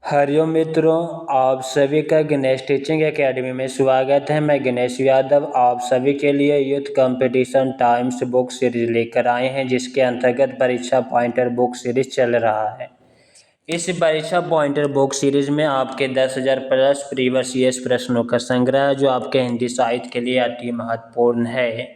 हरिओम मित्रों, आप सभी का गणेश टीचिंग एकेडमी में स्वागत है। मैं गणेश यादव आप सभी के लिए youth competition times book series लेकर आए हैं, जिसके अंतर्गत परीक्षा पॉइंटर बुक सीरीज चल रहा है। इस परीक्षा पॉइंटर बुक सीरीज में आपके 10,000 प्लस प्रीवियस ईयर प्रश्नों का संग्रह है, जो आपके हिंदी साहित्य के लिए अति महत्वपूर्ण है।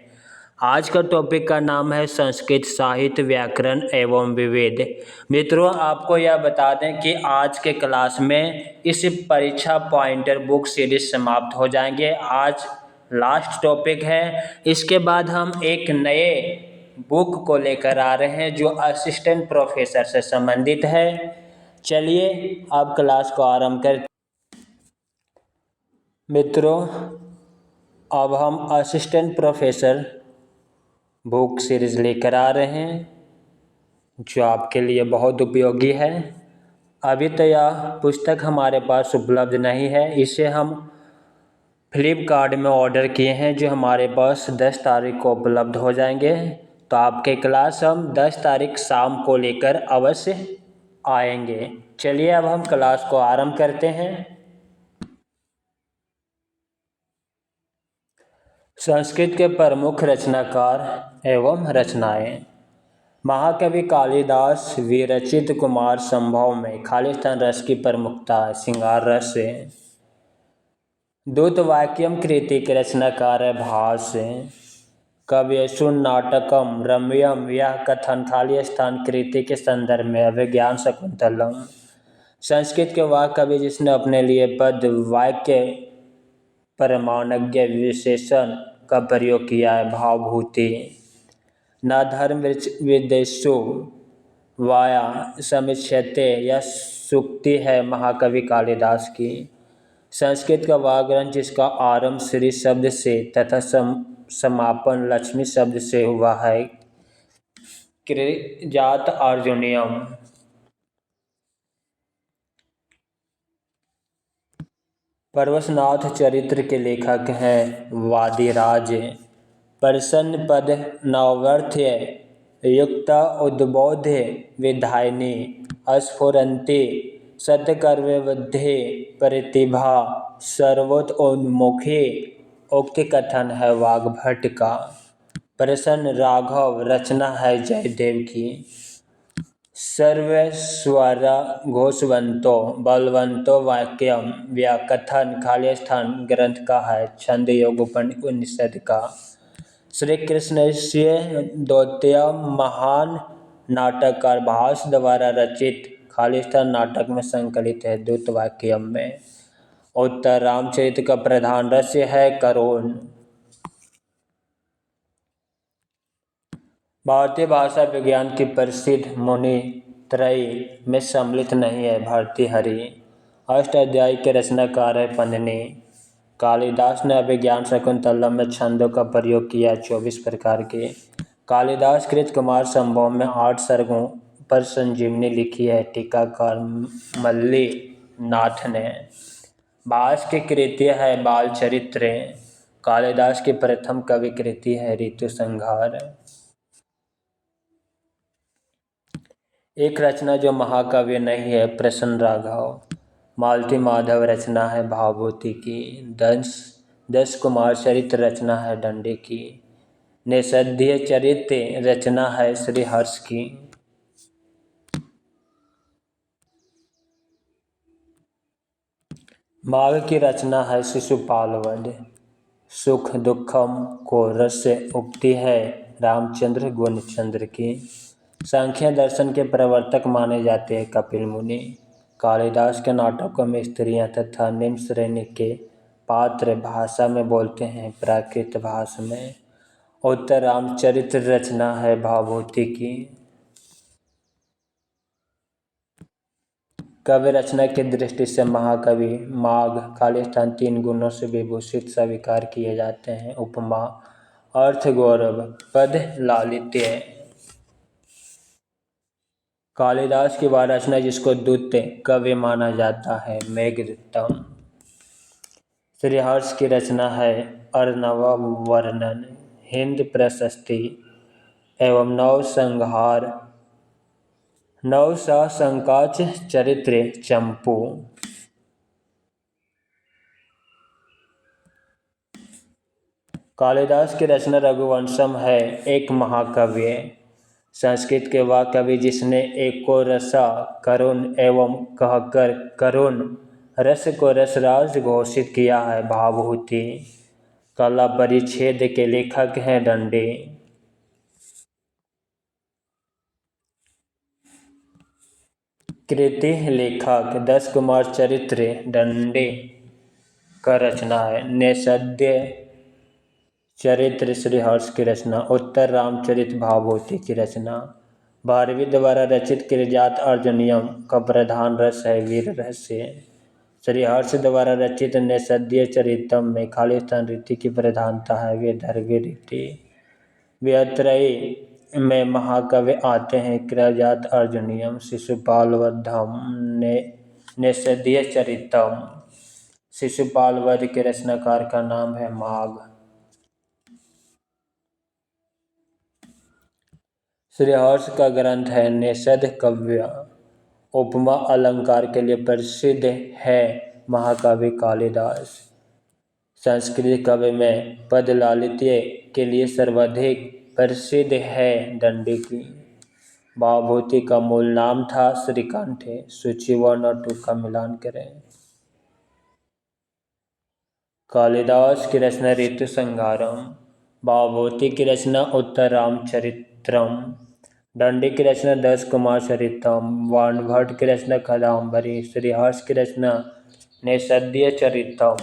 आज का टॉपिक का नाम है संस्कृत साहित्य, व्याकरण एवं विविध। मित्रों, आपको यह बता दें कि आज के क्लास में इस परीक्षा पॉइंटर बुक सीरीज समाप्त हो जाएंगे। आज लास्ट टॉपिक है। इसके बाद हम एक नए बुक को लेकर आ रहे हैं, जो असिस्टेंट प्रोफेसर से संबंधित है। चलिए अब क्लास को आरंभ कर। मित्रों, अब हम असिस्टेंट प्रोफेसर बुक सीरीज लेकर आ रहे हैं, जो आपके लिए बहुत उपयोगी है। अभी तो यह पुस्तक हमारे पास उपलब्ध नहीं है, इसे हम फ्लिपकार्ट में ऑर्डर किए हैं, जो हमारे पास 10 तारीख को उपलब्ध हो जाएंगे। तो आपके क्लास हम 10 तारीख शाम को लेकर अवश्य आएंगे। चलिए अब हम क्लास को आरंभ करते हैं। संस्कृत के प्रमुख रचनाकार एवं रचनाएं। महाकवि कालिदास विरचित कुमार संभव में खालिस्तान रस की प्रमुखता है। श्रृंगार रस से दूतवाक्यम कृति के रचनाकार है भास। काव्येषु नाटकम रम्यम, यह कथन खालिस्तान कृति के संदर्भ में अभिज्ञान शकुंतलम। संस्कृत के वह कवि जिसने अपने लिए पद वाक्य परमाणज्ञ विशेषण का प्रयोग किया है। भावभूति न धर्म विदेशो वाया समिष्यते, यह सूक्ति है महाकवि कालिदास की। संस्कृत का वह ग्रंथ जिसका आरंभ श्री शब्द से तथा समापन लक्ष्मी शब्द से हुआ है। कृजात अर्जुनियम। परवशनाथ चरित्र के लेखक हैं वादिराज। प्रसन्न पद नवर्थ्य युक्ता उद्बोध्य विधायिनी स्फुरन्ति सत्कर्मबद्धे प्रतिभा सर्वोत्तोन्मुखी। उक्त कथन है वाग्भट का। प्रसन्न राघव रचना है जयदेव की। सर्वस्वर घोषवंतो बलवंतो वाक्यम, व्या कथन खालिस्तान ग्रंथ का है। छंद योग उपनिषद का। श्री कृष्ण से द्वितीय महान नाटककार भास द्वारा रचित खालिस्तान नाटक में संकलित है। दूतवाक्यम में। उत्तर रामचरित का प्रधान रस्य है करुण। भारतीय भाषा विज्ञान की प्रसिद्ध मुनि त्रयी में सम्मिलित नहीं है। भर्तृहरि। अष्टाध्यायी के रचनाकार है पन्नी। कालिदास ने अभिज्ञान शकुंतलम में छंदों का प्रयोग किया 24 प्रकार के। कालिदास कृत कुमार संभव में 8 सर्गों पर संजीवनी लिखी है टीकाकार मल्ली नाथ ने। भास की कृति है बाल चरित्र। कालिदास की प्रथम कवि कृति है ऋतु संहार। एक रचना जो महाकाव्य नहीं है प्रसन्न राघव। मालती माधव रचना है भावभूति की। दस कुमार चरित्र रचना है दंडी की। निषद्य चरित्र रचना है श्रीहर्ष की। माघ की रचना है शिशुपाल वध। सुख दुखम को रस उक्ति है रामचंद्र गुणचंद्र की। सांख्य दर्शन के प्रवर्तक माने जाते हैं कपिल मुनि। कालिदास के नाटकों में स्त्रियां तथा निम्न श्रेणी के पात्र भाषा में बोलते हैं प्राकृत भाषा में। उत्तर रामचरित रचना है भावभूति की। कवि रचना की दृष्टि से महाकवि माघ खालिस्तान 3 गुणों से विभूषित स्वीकार किए जाते हैं। उपमा, अर्थ गौरव, पद लालित्य। कालिदास की वह रचना जिसको द्वितीय काव्य माना जाता है मेघदूतम। श्रीहर्ष की रचना है अर्णव वर्णन, हिंद प्रशस्ति एवं नव संहार नव सा संकाच चरित्र चंपू। कालिदास की रचना रघुवंशम है, एक महाकाव्य। संस्कृत के वह कवि जिसने एक को रसा करुण एवं कहकर करुण रस को रसराज घोषित किया है। भावभूति कला परिच्छेद के लेखक हैं दंडी। कृति लेखक 10 कुमार चरित्र दंडी का रचना है। निषद्य चरित्र श्रीहर्ष की रचना। उत्तर रामचरित भावभूति की रचना। भारवी द्वारा रचित किरजात अर्जुनियम का प्रधान रस है वीर रहस्य। श्रीहर्ष द्वारा रचित निषद्य चरितम में खालिस्तान रीति की प्रधानता है, वे धरवी रीति। व्यत्रयी में महाकाव्य आते हैं किरजात अर्जुनियम, शिशुपाल वधम, निषद्य चरितम। शिशुपाल वध के रचनाकार का नाम है माघ। श्रीहर्ष का ग्रंथ है निषद काव्य। उपमा अलंकार के लिए प्रसिद्ध है महाकवि कालिदास। संस्कृत काव्य में पद लालित्य के लिए सर्वाधिक प्रसिद्ध है दंडी की। भावभूति का मूल नाम था श्रीकंठ। सूची 1 और 2 का मिलान करें। कालिदास की रचना ऋतु संहारम। भावभूति की रचना उत्तर रामचरित्रम। दंडी की रचना 10 कुमार चरितम। वाणभट्ट की रचना कादंबरी। श्रीहर्ष की रचना निषद्य चरितम।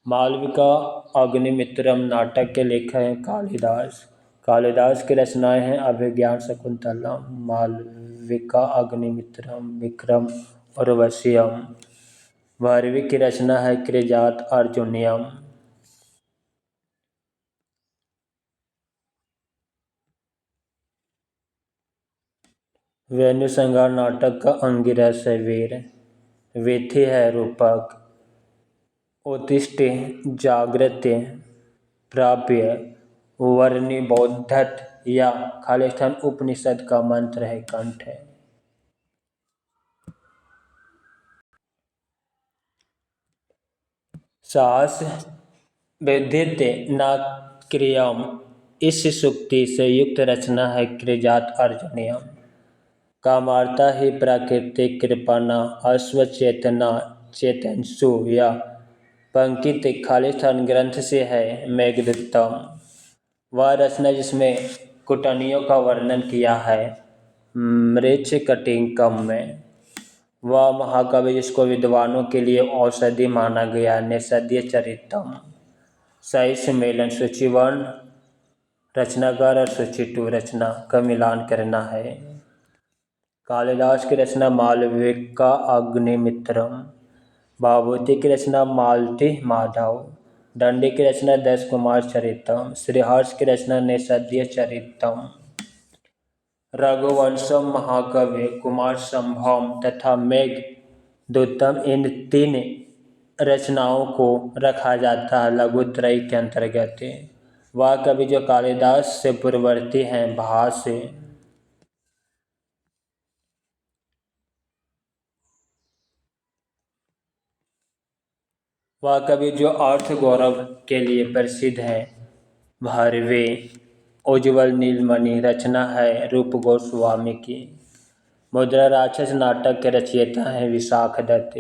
मालविका अग्निमित्रम नाटक के लेखक हैं कालिदास। कालिदास की रचनाएं हैं अभिज्ञान शकुंतलम, मालविका अग्निमित्रम, विक्रम उर्वशीयम। भारवी की रचना है किरजात अर्जुनियम। वेणु संहार नाटक का अंगिरस है वीर। विथि है रूपक। उत्तिष्ठ जागृत प्राप्य वर्णि बौद्धत या खालिस्तान उपनिषद का मंत्र है कंठ है। साहस विदित न क्रियम, इस सुक्ति से युक्त रचना है किरजात अर्जुनियम। कामार्ता ही प्राकृतिक कृपणा अश्वचेतना चेतनसु या पंकित खालिस्तान ग्रंथ से है मेघदूतम। वह रचना जिसमें कुटनियों का वर्णन किया है मृच्छकटिकम में। वह महाकाव्य जिसको विद्वानों के लिए औषधि माना गया निषद्य चरितम। सही सम्मेलन सूची 1 रचनाकार और सूची 2 रचना का मिलान करना है। कालिदास की रचना मालविका अग्निमित्रम। भावभूति की रचना मालती माधव। दंडी की रचना 10 कुमार चरितम। श्रीहर्ष की रचना निषद्य चरितम। रघुवंशम महाकाव्य, कुमार संभवम तथा मेघदूतम इन 3 रचनाओं को रखा जाता है लघुत्रयी के अंतर्गत। वह कवि जो कालिदास से पूर्ववर्ती हैं भास। वह कवि जो अर्थ गौरव के लिए प्रसिद्ध है भारवे। उज्ज्वल नीलमणि रचना है रूप गोस्वामी की। मुद्रा राक्षस नाटक के रचयिता हैं विशाख दत्त।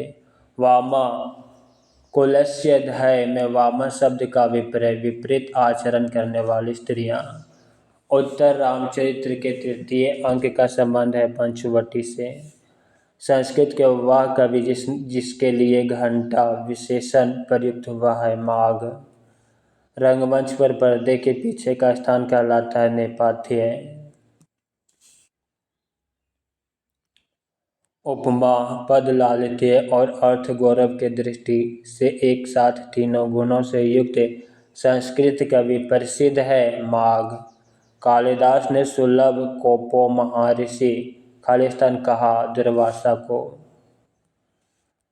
वामा कुलस्य है में वामा शब्द का विपरीत आचरण करने वाली स्त्रियां। उत्तर रामचरित्र के 3य अंक का संबंध है पंचवटी से। संस्कृत के वह कवि जिसके लिए घंटा विशेषण प्रयुक्त हुआ है माघ। रंगमंच पर पर्दे के पीछे का स्थान कहलाता है नेपथ्य। उपमा पद लालित्य और अर्थ गौरव के दृष्टि से एक साथ तीनों गुणों से युक्त संस्कृत कवि प्रसिद्ध है माघ। कालिदास ने सुलभ कोपो महर्षि खालिस्तान कहा दुर्वासा को।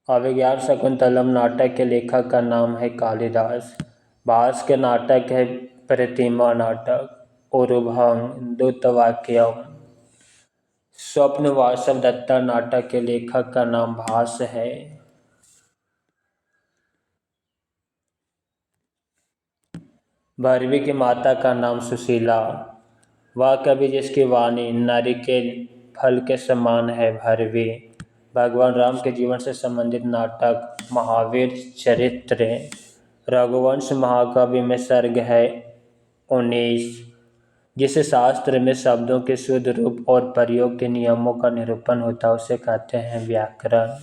अभिज्ञान शकुंतलम नाटक के लेखक का नाम है कालिदास। भास के नाटक है प्रतिमा नाटक। उरुभंग दूतवाक्यम। स्वप्न वासव दत्ता नाटक के लेखक का नाम भास है। भैरवी की माता का नाम सुशीला। वह कवि जिसकी वाणी नारिकेल फल के समान है, भैरवी। भगवान राम के जीवन से संबंधित नाटक महावीर चरित्र। रघुवंश महाकाव्य में सर्ग है 19। जिस शास्त्र में शब्दों के शुद्ध रूप और प्रयोग के नियमों का निरूपण होता है उसे कहते हैं व्याकरण।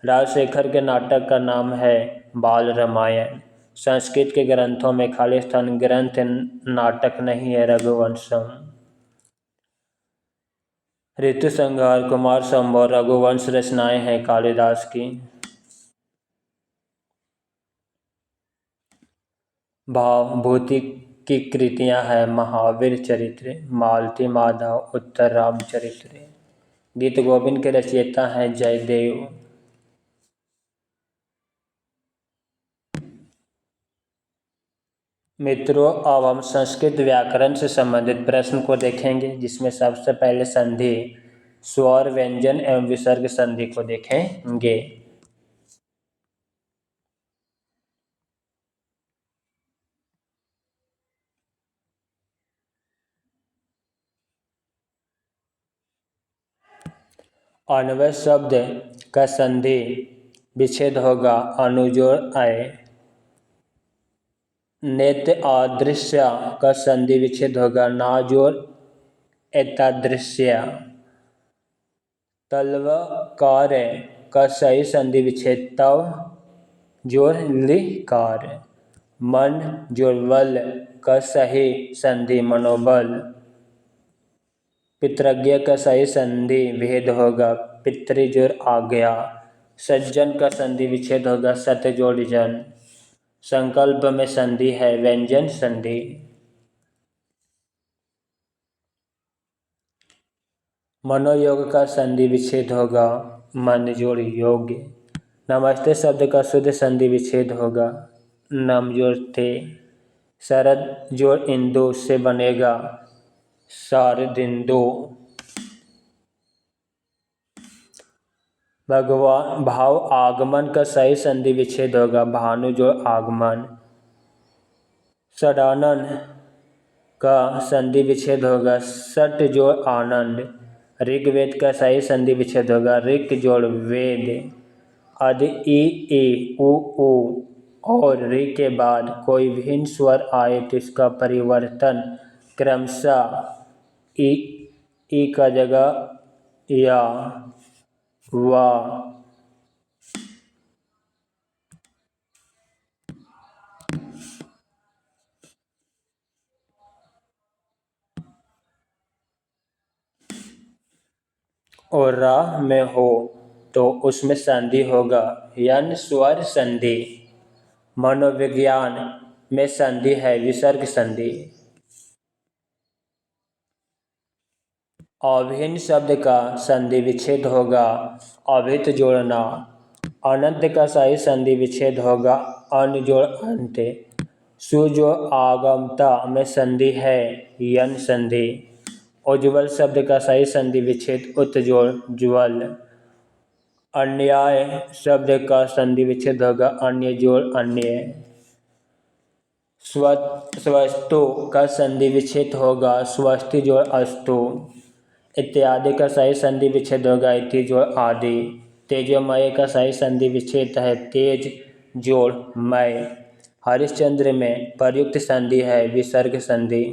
राजशेखर के नाटक का नाम है बाल रामायण। संस्कृत के ग्रंथों में खालिस्तान ग्रंथ नाटक नहीं है, रघुवंशम। ऋतुसंहार, कुमार संभव, रघुवंश रचनाएं हैं कालिदास की। भावभूति की कृतियां हैं महावीर चरित्र, मालती माधव, उत्तर रामचरित्र। गीत गोविंद के रचयिता हैं जयदेव। मित्रों, अब हम संस्कृत व्याकरण से संबंधित प्रश्न को देखेंगे, जिसमें सबसे पहले संधि, स्वर, व्यंजन एवं विसर्ग संधि को देखेंगे। अन्वय शब्द का संधि विच्छेद होगा अनुजोड़ आए। नेत्र अदृश्य का संधि विच्छेद होगा नाजोड़ एतादृश्य। तलवकार का सही संधि विच्छेद तव जोड़ लिकार। मन जोड़ बल का सही संधि मनोबल। पितृज्ञ का सही संधि भेद होगा पितृ जोड़ आज्ञा। सज्जन का संधि विच्छेद होगा सत्य जोड़ जन। संकल्प में संधि है व्यंजन संधि। मनोयोग का संधि विच्छेद होगा मन जोड़ योग्य। नमस्ते शब्द का शुद्ध संधि विच्छेद होगा नम जोड़ थे। शरद जोड़ इंदु से बनेगा शारदिंदु। भगवान भाव आगमन का सही संधि विच्छेद होगा भानु जोड़ आगमन। षडानन का संधि विच्छेद होगा सट जोड़ आनंद। ऋग्वेद का सही संधि विच्छेद होगा ऋक जोड़ वेद। यदि ई उ और रि के बाद कोई भिन्न स्वर आए तो इसका परिवर्तन क्रमशः ई का जगह या वा और रा में हो तो उसमें संधि होगा यन स्वर संधि। मनोविज्ञान में संधि है विसर्ग संधि। अभिन्न शब्द का संधि विच्छेद होगा अभित जोड़ना। अनंत का सही संधि विच्छेद होगा अन जोड़ अंत। सु जो आगमता में संधि है यन संधि। उज्ज्वल शब्द का सही संधि विच्छेद उत जोड़ ज्वल। अन्याय शब्द का संधि विच्छेद होगा अन्य जोड़ अन्य। स्वस्तु का संधि विच्छेद होगा स्वस्ति जोड़ अस्तु। इत्यादि का सही संधि विच्छेद होगा इति जोड़ आदि। तेजोमय का सही संधि विच्छेद है तेज जोड़ मय। हरिश्चंद्र में प्रयुक्त संधि है विसर्ग संधि।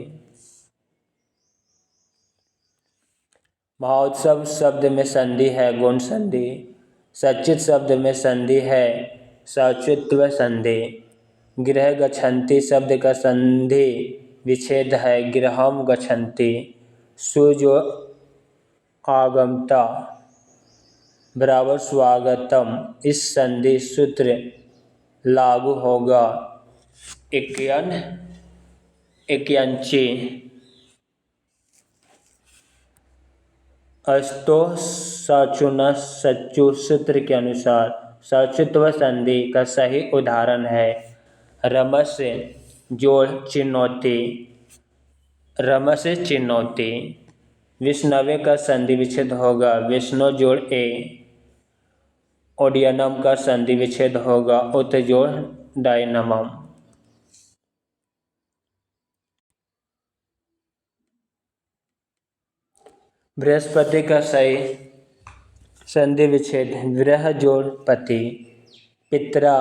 महोत्सव शब्द में संधि है गुण संधि। सचित शब्द में संधि है सचित्व संधि। गृह गच्छन्ति शब्द का संधि विच्छेद है गृहम गच्छन्ति। सुजो आगमता बराबर स्वागतम, इस संधि सूत्र लागू होगा इक्यन इक्यंची। अस्तो सचुना सच्चु सूत्र के अनुसार सचित्व संधि का सही उदाहरण है रमस जोड़ चिन्नौती। रमस चिन्नौती। विष्णवे का संधि विच्छेद होगा विष्णु जोड़ ए। ओडियनम का संधि विच्छेद होगा उत जोड़ डायनमम। बृहस्पति का सही संधि विच्छेद वृह जोड़ पति। पितरा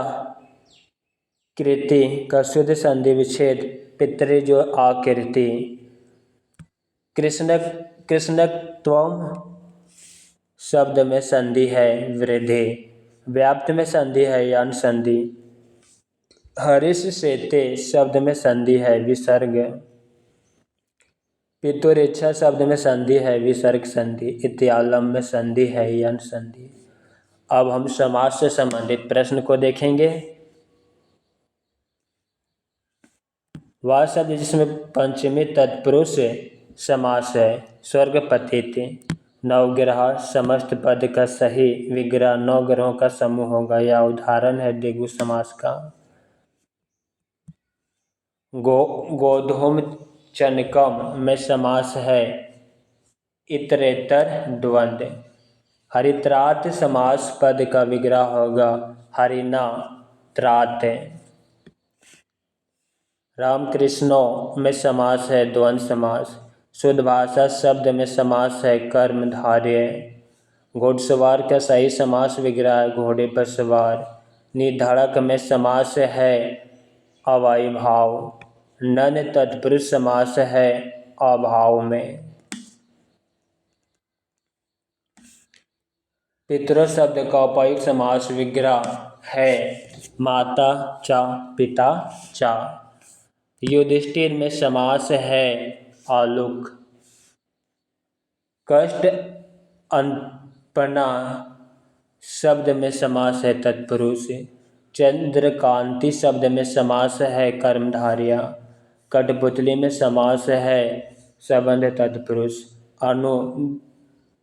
कृति का शुद्ध संधि विच्छेद पितृ जोड़ आकृति। कृष्णत्वम शब्द में संधि है वृद्धि। व्याप्त में संधि है यान संधि। हरीश सेते शब्द में संधि है विसर्ग। पितुरिच्छा शब्द में संधि है विसर्ग संधि। इत्यालम में संधि है यन संधि। अब हम समास से संबंधित प्रश्न को देखेंगे। वह शब्द जिसमें पंचमी तत्पुरुष समास है स्वर्ग पतिति। नवग्रह समस्त पद का सही विग्रह 9 ग्रहों का समूह होगा। यह उदाहरण है द्विगु समास का। गोधूम चनकम में समास है इतरेतर द्वंद्व। हरित्रात समास पद का विग्रह होगा हरिना त्रात। रामकृष्णों में समास है द्वंद्व समास। शुद्ध भाषा शब्द में समास है कर्मधारय। घोड़सवार का सही समास विग्रह है घोड़े पर सवार। निर्धारक में समास है अवायी भाव। नन तत्पुरुष समास है अभाव में। पितृ शब्द का उपयुक्त समास विग्रह है माता चा पिता चा। युधिष्ठिर में समास है आलुक। कष्ट अन्पना शब्द में समास है तत्पुरुष। चंद्रकांति शब्द में समास है कर्मधारय। कठपुतली में समास है संबंध तत्पुरुष।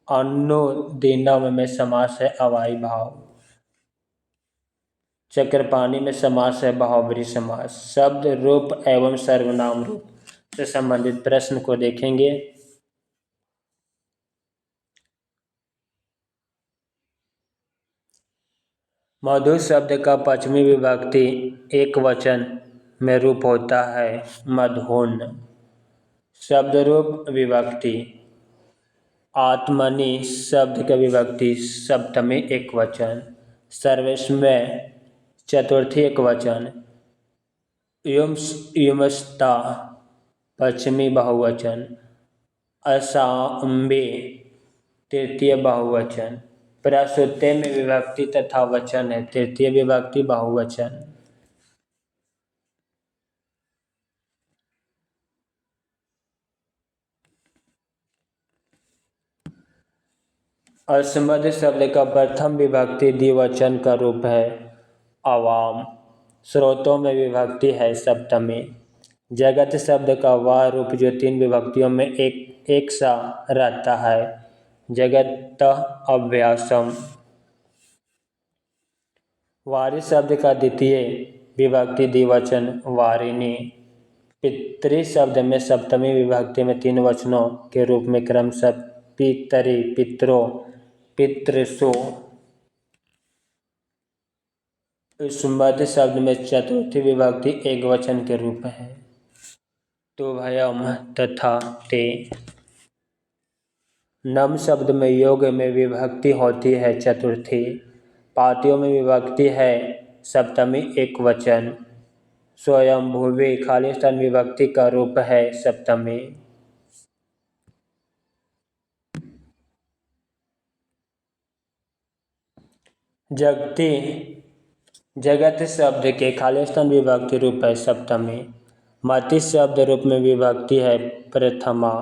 अनुदिनम में समास है अवायी भाव। चक्रपाणी में समास है बहुब्रीहि समास। शब्द रूप एवं सर्वनाम रूप से संबंधित प्रश्न को देखेंगे। मधु शब्द का पश्चिमी विभक्ति एक वचन में रूप होता है मधुन। शब्द रूप विभक्ति आत्मनि शब्द का विभक्ति सप्तमी एक वचन। सर्वस्व चतुर्थी एक वचन। युमस्ता पश्चिमी बहुवचन। असाम्बे तृतीय बहुवचन। प्रस्तुते में विभक्ति तथा वचन है तृतीय विभक्ति बहुवचन। असमध शब्द का प्रथम विभक्ति द्विवचन का रूप है अवाम। स्रोतों में विभक्ति है सप्तमी। जगत शब्द का वह रूप जो 3 विभक्तियों में एक सा रहता है जगत अभ्यासम। वारी शब्द का द्वितीय विभक्ति द्विवचन वारिणी। पितृ शब्द में सप्तमी विभक्ति में 3 वचनों के रूप में क्रमशः पितरि पितरो पितृसु। युष्मद् शब्द में चतुर्थी विभक्ति एक वचन के रूप है तुभयम तथा ते। नम शब्द में योग में विभक्ति होती है चतुर्थी। पातियों में विभक्ति है सप्तमी एक वचन। स्वयंभुवी खाली स्थान विभक्ति का रूप है सप्तमी। जगती जगत शब्द के खाली स्थान विभक्ति रूप है सप्तमी। मति शब्द रूप में विभक्ति है प्रथमा।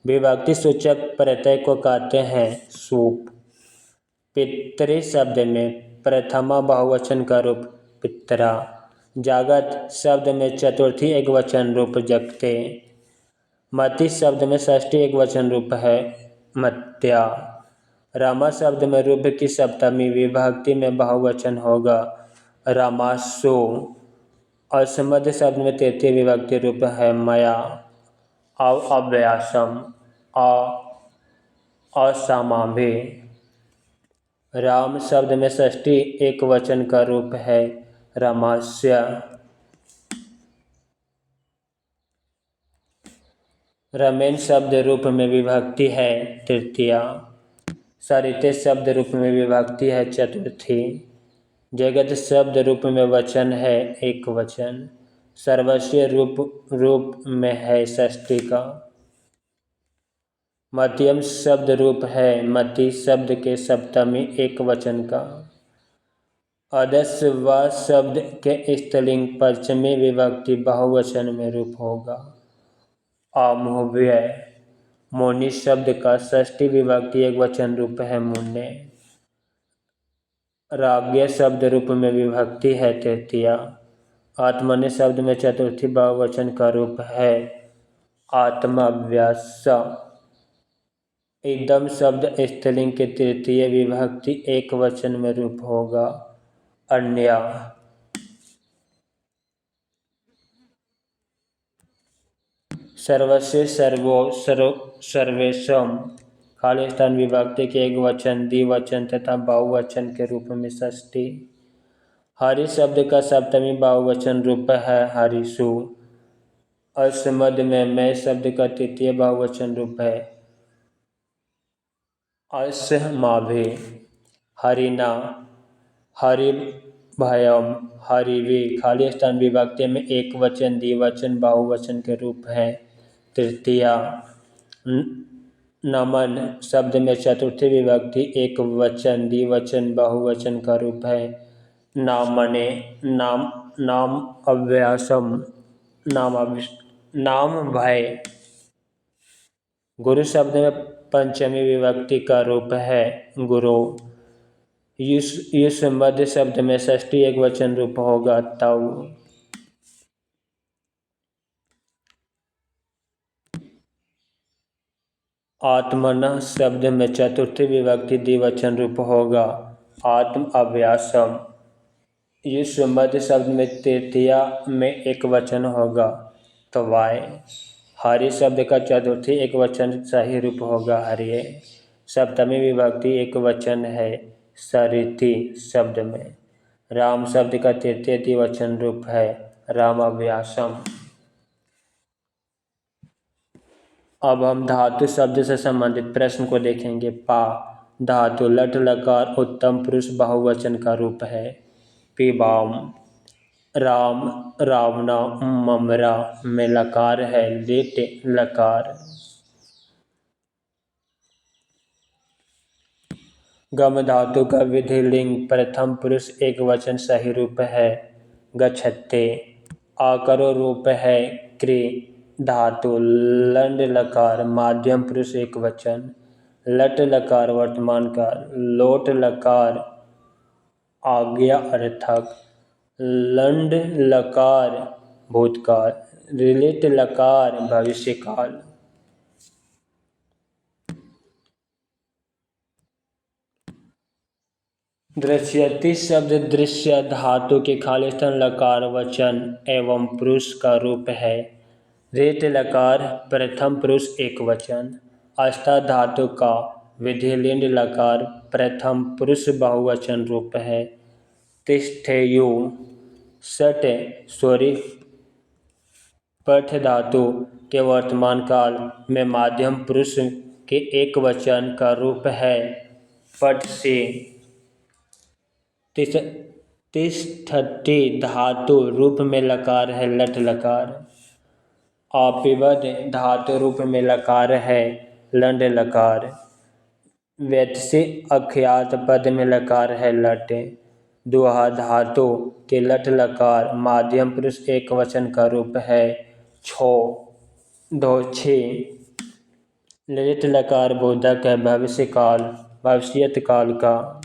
विभक्ति सूचक प्रत्यय को कहते हैं सूप। पितृ शब्द में प्रथमा बहुवचन का रूप पितरा। जागत शब्द में चतुर्थी एक वचन रूप जगते। मति शब्द में षष्ठी एक वचन रूप है मत्या। रमा शब्द में रूप की सप्तमी विभक्ति में बहुवचन होगा रामासु। असमध शब्द में तृतीय विभक्ति रूप है मया। अव्यासम असामाभे। राम शब्द में षष्ठी एक वचन का रूप है रामस्य। रमेन शब्द रूप में विभक्ति है तृतीया। सरिते शब्द रूप में विभक्ति है चतुर्थी। जगत शब्द रूप में वचन है एक वचन। सर्वस्व रूप में है षष्ठी का। मध्यम शब्द रूप है मति शब्द के सप्तमी एक वचन का। अदस्य व शब्द के स्त्रीलिंग पंचमी विभक्ति बहुवचन में रूप होगा अमुव्यय। मुनि शब्द का षष्ठी विभक्ति एक वचन रूप है मुन्ने। राज्ञ शब्द रूप में विभक्ति है तृतीया। आत्मने शब्द में चतुर्थी बहुवचन का रूप है आत्माव्यास। इदम शब्द स्त्रीलिंग के तृतीय विभक्ति एक वचन में रूप होगा अन्य। सर्वस्व सर्वो सर्वेशम खाली स्थान विभक्ति के एक वचन द्विवचन तथा बहुवचन के रूप में षष्ठी। हरि शब्द का सप्तमी बहुवचन रूप है हरिषु। अस्मद में मैं शब्द का तृतीय बहुवचन रूप है अस्माभि। हरिना हरि भयम हरिवे खाली स्थान विभक्ति में एक वचन द्विवचन बहुवचन के रूप है तृतीया। नमन शब्द में चतुर्थी विभक्ति एक वचन द्विवचन बहुवचन का रूप है नामने। नाम अव्यासम नाम भय। गुरु शब्द में पंचमी विभक्ति का रूप है गुरु। युष्म मध्य शब्द में षष्ठी एक वचन रूप होगा तव। आत्मन शब्द में चतुर्थी विभक्ति द्विवचन रूप होगा आत्म अभ्यासम। युष्म मध्य शब्द में तृतीया में एक वचन होगा तवाय। हरि शब्द का चतुर्थी एक वचन सही रूप होगा हरिये। सप्तमी विभक्ति एक वचन है सरिति शब्द में। राम शब्द का तृतीय द्विवचन रूप है रामाभ्यासम। अब हम धातु शब्द से संबंधित प्रश्न को देखेंगे। पा धातु लट लकार उत्तम पुरुष बहुवचन का रूप है पिबाम। राम रावणा ममरा में लकार है लिट लकार। गम धातु का विधिलिंग प्रथम पुरुष एक वचन सही रूप है गच्छते। आकरो रूप है क्रि धातु लंड लकार माध्यम पुरुष एक वचन। लट लकार वर्तमान काल। लोट लकार आज्ञा अर्थक। लंड लकार भूतकाल। रिलिट लकार भविष्यकाल। दृश्यति शब्द दृश्य धातु के खाली स्थान लकार वचन एवं पुरुष का रूप है। रेत लकार प्रथम पुरुष एक वचन। अस्था धातु का विधिलिंग लकार प्रथम पुरुष बहुवचन रूप है तिष्ठेयु। सट स्वरी पठ धातु के वर्तमान काल में माध्यम पुरुष के एक वचन का रूप है पठ से। तिष्ठति धातु रूप में लकार है लट लकार। आपिबद धातु रूप में लकार है लंड लकार। व्यत्सि अख्यात पद में लकार है लट। दुहा धातु के लट लकार माध्यम पुरुष एक वचन का रूप है छो धोछे। लिट लकार बोधक है भविष्य काल भविष्यत काल का।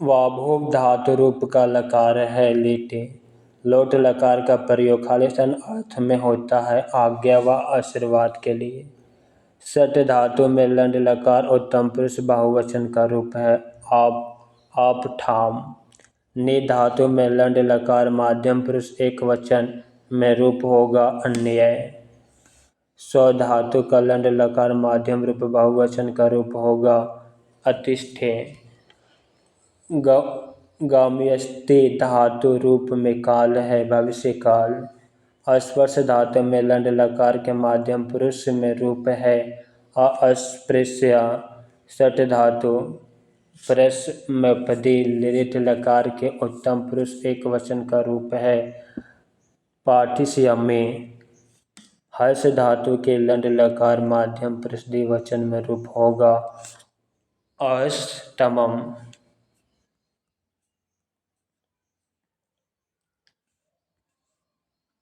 वाभोव धातु रूप का लकार है लिटे। लोट लकार का प्रयोग खाली स्थान अर्थ में होता है आज्ञा व आशीर्वाद के लिए। सट धातु में लंड लकार उत्तम पुरुष बहुवचन का रूप है आप ठाम। नि धातु में लंड लकार माध्यम पुरुष एक वचन में रूप होगा अन्य। सौ धातु का लंड लकार माध्यम रूप बहुवचन का रूप होगा अतिष्ठे। गाम्यस्ते धातु रूप में काल है भविष्य काल। अस्पर्श धातु में लंड लकार के माध्यम पुरुष में रूप है अस्पृश्य। सट धातु परस्मैपदी लिट लकार के उत्तम पुरुष एक वचन का रूप है पाठिष्यामि। हर्ष धातु के लंड लकार माध्यम पुरुष द्विवचन में रूप होगा अष्टमम्।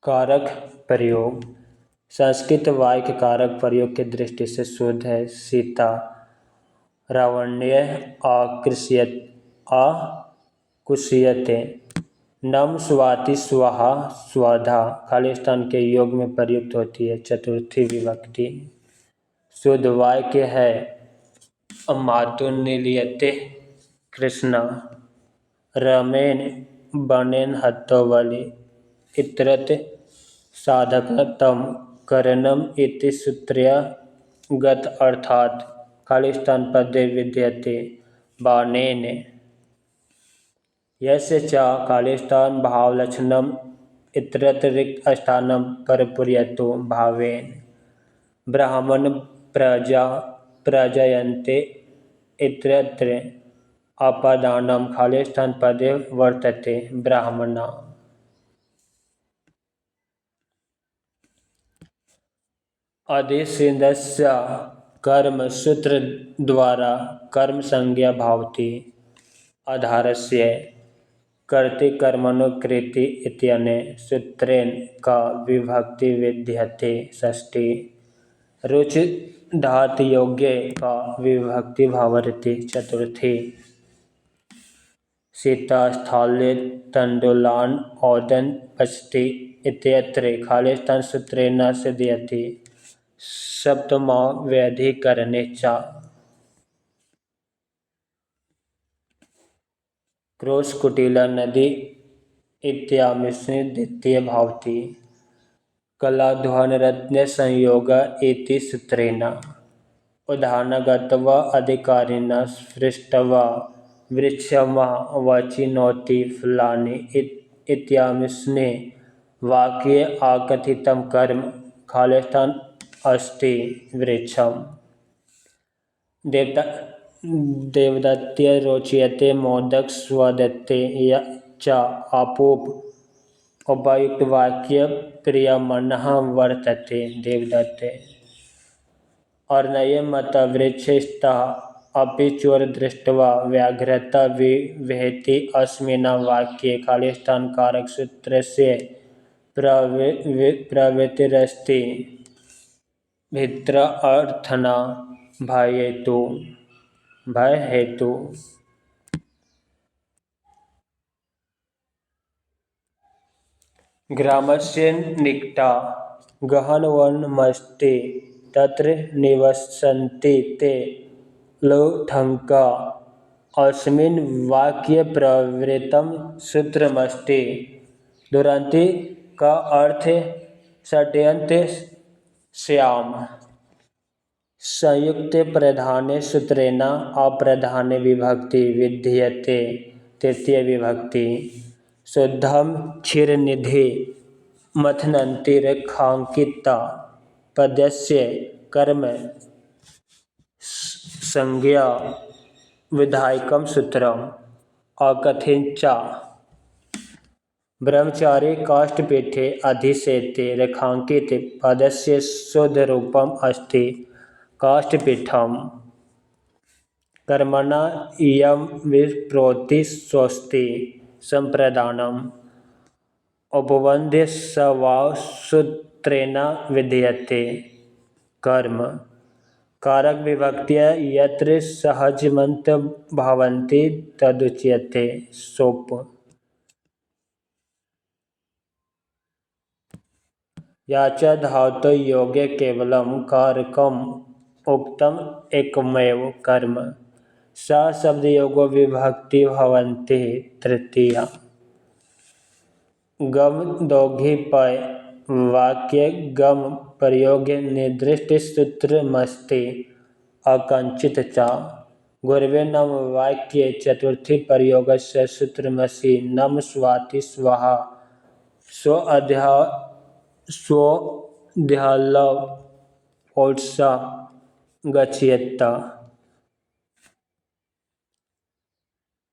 कारक प्रयोग। संस्कृत वाक्य कारक प्रयोग की दृष्टि से शुद्ध है। सीता रावण्य आकुष्यते। नम स्वाति स्वाहा स्वाधा खालिस्तान के योग में प्रयुक्त होती है चतुर्थी विभक्ति। शुद्ध वाक्य है मातु निलीयते कृष्ण रमेन बनेन हत्तोवली इतरत साधकतम करणम इति सूत्रय गत अर्थात खालिस्तान पदे विद्यते बाणेन यस्य च खालिस्तान भावलक्षणम इतरत्र रिक्त स्थानम परपूर्यतो भावेन। ब्राह्मण प्रजा प्रजयन्ते इतरत्र अपादानं खालिस्तान पदे वर्तते ब्राह्मणा। अधिसिन्दस्य कर्म सूत्र द्वारा कर्म संज्ञा भावति। आधारस्य कर्तृकर्मणो कृति इत्यनेन सूत्रेण का विभक्ति विद्यते षष्ठी। रुचि धातुयोगे का विभक्ति भवति चतुर्थी। सीता स्थाल्य तण्डुलान् ओदन् पचति इत्यत्र खालिस्तान सूत्रेण सिद्ध्यति सप्तमा व्यधिकरणे च। क्रोशकुटिला नदी इत्यामिषु द्वितीय भवति। कलाध्वनरत्नसंयोग इति सूत्रेण। उदाहरणगत्वा अधिकारिणः स्पृष्ट्वा वृक्षमः वचिनोति फलानि इत्यामिषु वाक्ये अकथितं कर्म खालिस्तान अस्ति वृक्षम्। देवदत्ते रोचयते मोदक स्वदत्ते च आपोप उपर्युक्तवाक्य प्रियमनः वर्तते देवदत्ते। अर्णयमत वृक्षस्थः अपि चोरदृष्ट्वा व्याघ्रता विवहति अस्मिन् वाक्ये खालिस्तान कारक सूत्रस्य प्रवृत्तिरस्ति भित्रार्थना भय हेतु। ग्रामस्य निकटा गहनवनमस्ति तत्र निवसन्ति ते लौठङ्का। अस्मिन् वाक्ये प्रवृत्तं सूत्रमस्ति। दुरन्ति का अर्थ षड्यन्ते श्याम। संयुक्ते प्रधाने सूत्रेण अप्रधाने विभक्ति विद्यते तृतीय विभक्ति। शुद्धं क्षीरनिधि मथनन्ति रेखाङ्किता पद्यस्य कर्म संज्ञा विधायकं सूत्रम् अकथिंच। ब्रह्मचारी काष्ठपीठे अधिशेते रेखाङ्कित पदस्य शुद्धरूपम् अस्ति काष्ठपीठम्। कर्मणा इयं विप्रोक्ति स्वस्ति सम्प्रदानम् उपबन्ध्य स्वभावसूत्रेण विधीयते कर्म। कारक विभक्त्या यत्र सहजमन्त भवन्ति तदुच्यते सोप। या च धातोः योगे केवलं कारकम् उक्तम् एकमेव कर्म स शब्दयोगो विभक्ति भवन्ति तृतीया। गम दोघी पय वाक्ये गम प्रयोग निर्दिष्ट सूत्रमस्ति अकंचित च। गुरवे नम वाक्ये चतुर्थी प्रयोगस्य सूत्रमसि नम स्वाति स्वाहा स्वोऽध्यालव ओट्सा गच्छेत्।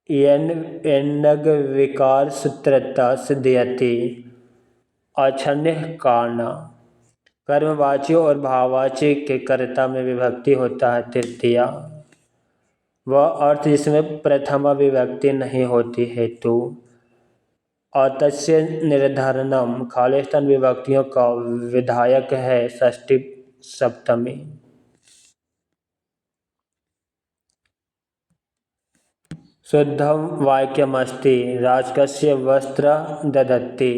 एनग विकार सूत्रतः सिद्ध्यति अछन्य कारण। कर्मवाची और भाववाची के कर्ता में विभक्ति होता है तृतीया। वह अर्थ जिसमें प्रथमा विभक्ति नहीं होती हेतु। अतस्य निर्धारणम खालिस्तान विभक्तियों का विधायक है षष्ठी सप्तमी। शुद्धम वाक्यमस्ति राजकस्य वस्त्र ददति।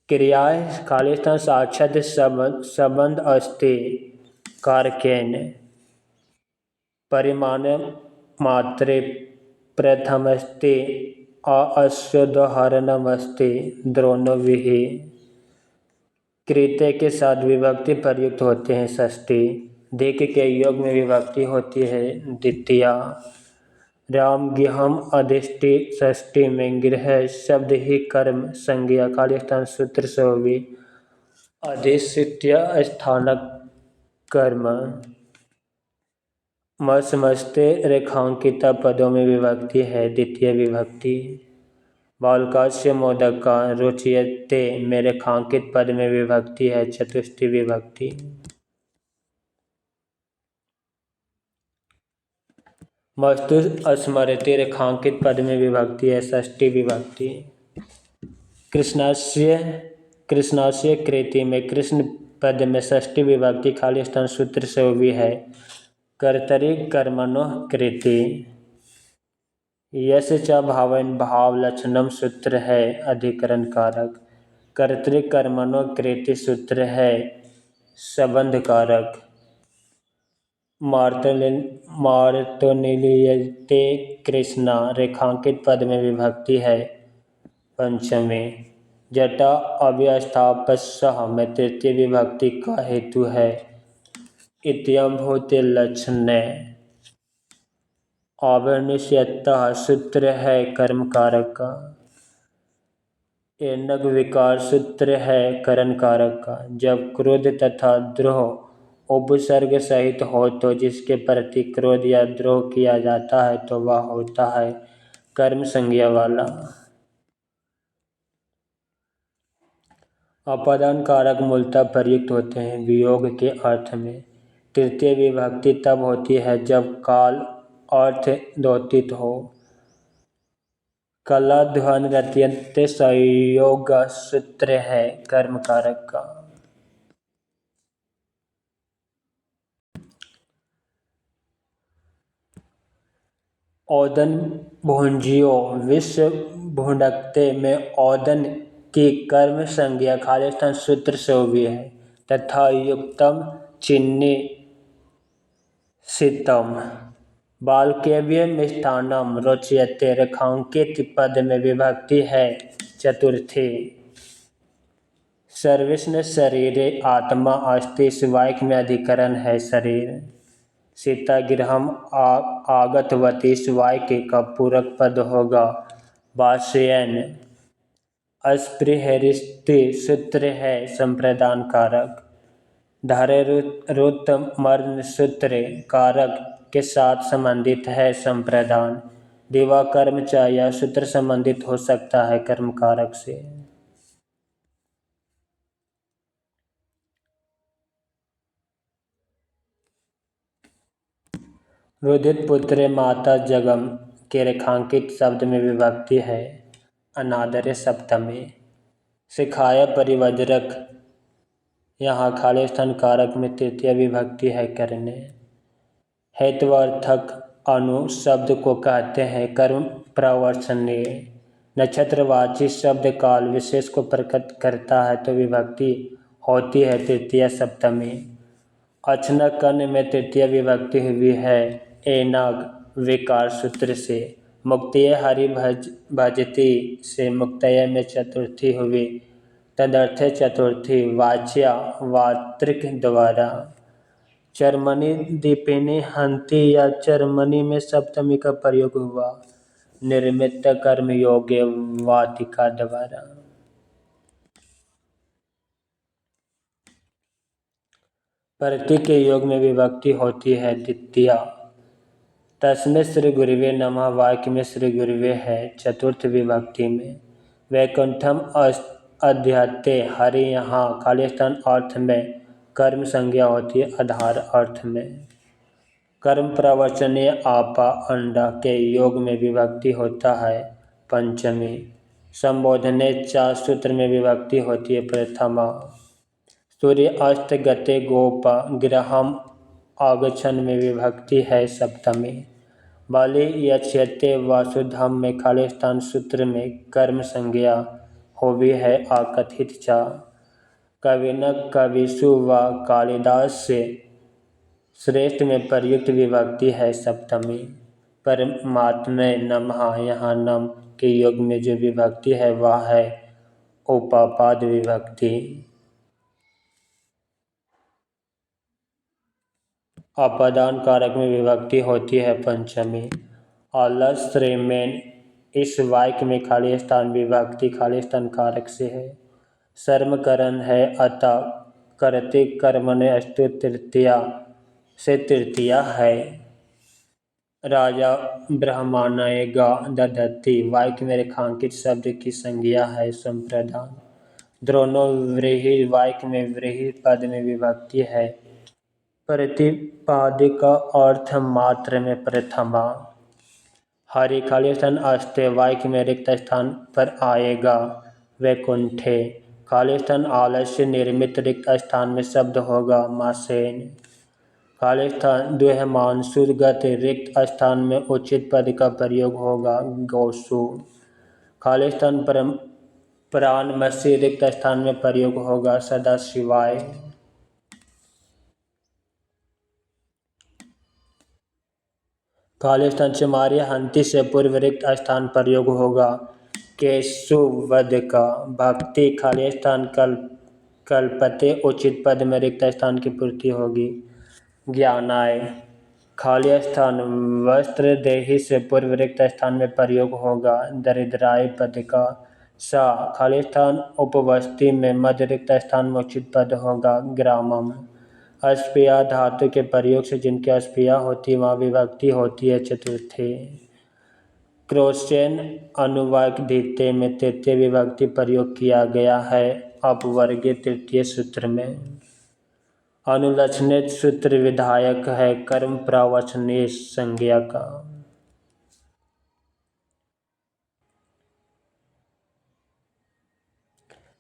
क्रियाएं खालिस्तान साक्षात संबंध अस्ति कारकेन। परिमाण मात्रे प्रथमस्ति अश्वोदाहरणमस्ति द्रोणोभिः। कृत्य के साथ विभक्ति प्रयुक्त होते हैं षष्ठी। दिक् के योग में विभक्ति होती है द्वितीया। राम गृहम अधिष्ठि षष्ठी में गृह शब्द ही कर्म संज्ञा खालिस्तान सूत्र से भी अधिष्ठित्य स्थानक कर्म। मसमस्ते रेखांकित पदों में विभक्ति है द्वितीय विभक्ति। बालकास्य मोदका रुच्यते में रेखांकित पद में विभक्ति है चतुष्टय विभक्ति। वस्तु स्मरति रेखांकित पद में विभक्ति है षष्ठी विभक्ति। कृष्णास्य कृति में कृष्ण पद में षष्ठी विभक्ति खालिस्तान सूत्र से भी है कर्तरि कर्मणो कृति। यश च भावन भाव लक्षणम सूत्र है अधिकरण कारक। कर्तरि कर्मणो कृति सूत्र है संबंध कारक। मार्तोनिलीयते कृष्णा रेखांकित पद में विभक्ति है पंचमी। जटा अव्यवस्थापस्सह में तृतीय विभक्ति का हेतु है इत्यं भूते लक्षणे। अवर्णिष्यतः सूत्र है कर्म कारक का। एनग विकार सूत्र है करण कारक का। जब क्रोध तथा द्रोह उपसर्ग सहित हो तो जिसके प्रति क्रोध या द्रोह किया जाता है तो वह होता है कर्म संज्ञा वाला। अपादान कारक मूलतः प्रयुक्त होते हैं वियोग के अर्थ में। तृतीय विभक्ति तब होती है जब काल अर्थ द्योतित हो। कला ध्वन रत्यंत संयोग सूत्र है कर्म कारक का। ओदन भुंजियो विश्व भुंडकते में ओदन की कर्म संज्ञा खालिस्तान सूत्र से भी है तथा युक्तम चिन्नी शीतम। बालकेव्य मिष्ठान्नम रोचयते रेखांकित पद में विभक्ति है चतुर्थी। सर्विष्ण शरीरे आत्मा अस्ति इस वाक्य में अधिकरण है शरीर। सीता गृहम आगतवती इस वाक्य का पूरक पद होगा वाष्यन। अस्पृहरिष्टि सूत्र है संप्रदान कारक। धारे रुत मर्ण सूत्र कारक के साथ संबंधित है संप्रदान। दिवा कर्म च यह सूत्र संबंधित हो सकता है कर्म कारक से। रुदित पुत्र माता जगम के रेखांकित शब्द में विभक्ति है अनादर सप्तमी। सिखाया परिवज्रक यहाँ खालिस्तान कारक में तृतीय विभक्ति है करने। हेत्वार्थक अनु शब्द को कहते हैं कर्म प्रवचनीय। नक्षत्रवाची शब्द काल विशेष को प्रकट करता है तो विभक्ति होती है तृतीय सप्तमी। अचना कर्ण में तृतीय विभक्ति हुई है एनाग विकार सूत्र से। मुक्तिय हरि भजती से मुक्तय में चतुर्थी हुई तदर्थे चतुर्थी वाच्या वात्रिक द्वारा। चरमनी दीपिनी हंती या चरमनी में सप्तमी का प्रयोग हुआ। निर्मित कर्म योग्य वातिका द्वारा। प्रति के योग में विभक्ति होती है द्वितीया। तस्मै श्री गुरुवे नमः वाक्य में श्री गुरुवे है चतुर्थ विभक्ति में। वैकुंठम अध्यते हरि यहाँ खाली स्थान अर्थ में कर्म संज्ञा होती है आधार अर्थ में। कर्म प्रवचनीय आपा अंडा के योग में विभक्ति होता है पंचमी। संबोधने चार सूत्र में विभक्ति होती है प्रथमा। सूर्य अस्त गते गोपा ग्रहम आगछन में विभक्ति है सप्तमी। बाली यच्यते वासुधम में खाली स्थान सूत्र में कर्म संज्ञा होवी है आकथित चा। कविन कविसु व कालिदास से श्रेष्ठ में प्रयुक्त विभक्ति है सप्तमी। परमात्मे नमः यहाँ नम के योग में जो विभक्ति है वह है उपापाद विभक्ति। अपादान कारक में विभक्ति होती है पंचमी। आलस श्रेमेन इस वाक्य में खाली स्थान विभक्ति खाली स्थान कारक से है। शर्मकरण है अतः करते कर्मणे अस्तु तृतीया से तृतीया है। राजा ब्रह्माण्य गा दधति वाक्य में रेखांकित शब्द की संज्ञा है संप्रदान। द्रोणो व्रीहि वाक्य में व्रीहि पद में विभक्ति है। प्रतिपादिका अर्थ मात्र में प्रथमा। हरि खाली स्थान अस्ते वाक्य में रिक्त स्थान पर आएगा वैकुंठे। खाली स्थान आलस्य निर्मित रिक्त स्थान में शब्द होगा मासेन। खाली स्थान द्विमांसुगत रिक्त स्थान में उचित पद का प्रयोग होगा गौसु। खाली स्थान प्राणमसी रिक्त स्थान में प्रयोग होगा सदाशिवाय। खाली स्थान चमारिया हंति से पूर्व रिक्त स्थान प्रयोग होगा केशुवध का। भक्ति खाली स्थान कल्पते उचित पद में रिक्त स्थान की पूर्ति होगी ज्ञानाय। खाली स्थान वस्त्र देहि से पूर्व रिक्त स्थान में प्रयोग होगा दरिद्राय पद का। सा खाली स्थान उपवस्ति में मध्य रिक्त स्थान में उचित पद होगा ग्रामम। अस्पृहा धातु के प्रयोग से जिनकी अस्पृहा होती है वहाँ विभक्ति होती है चतुर्थी। क्रोशेन अनुवाक द्वितीय में तृतीय विभक्ति प्रयोग किया गया है अपवर्गीय तृतीय सूत्र में। अनुलक्षणित सूत्र विधायक है कर्म प्रवचनीय संज्ञा का।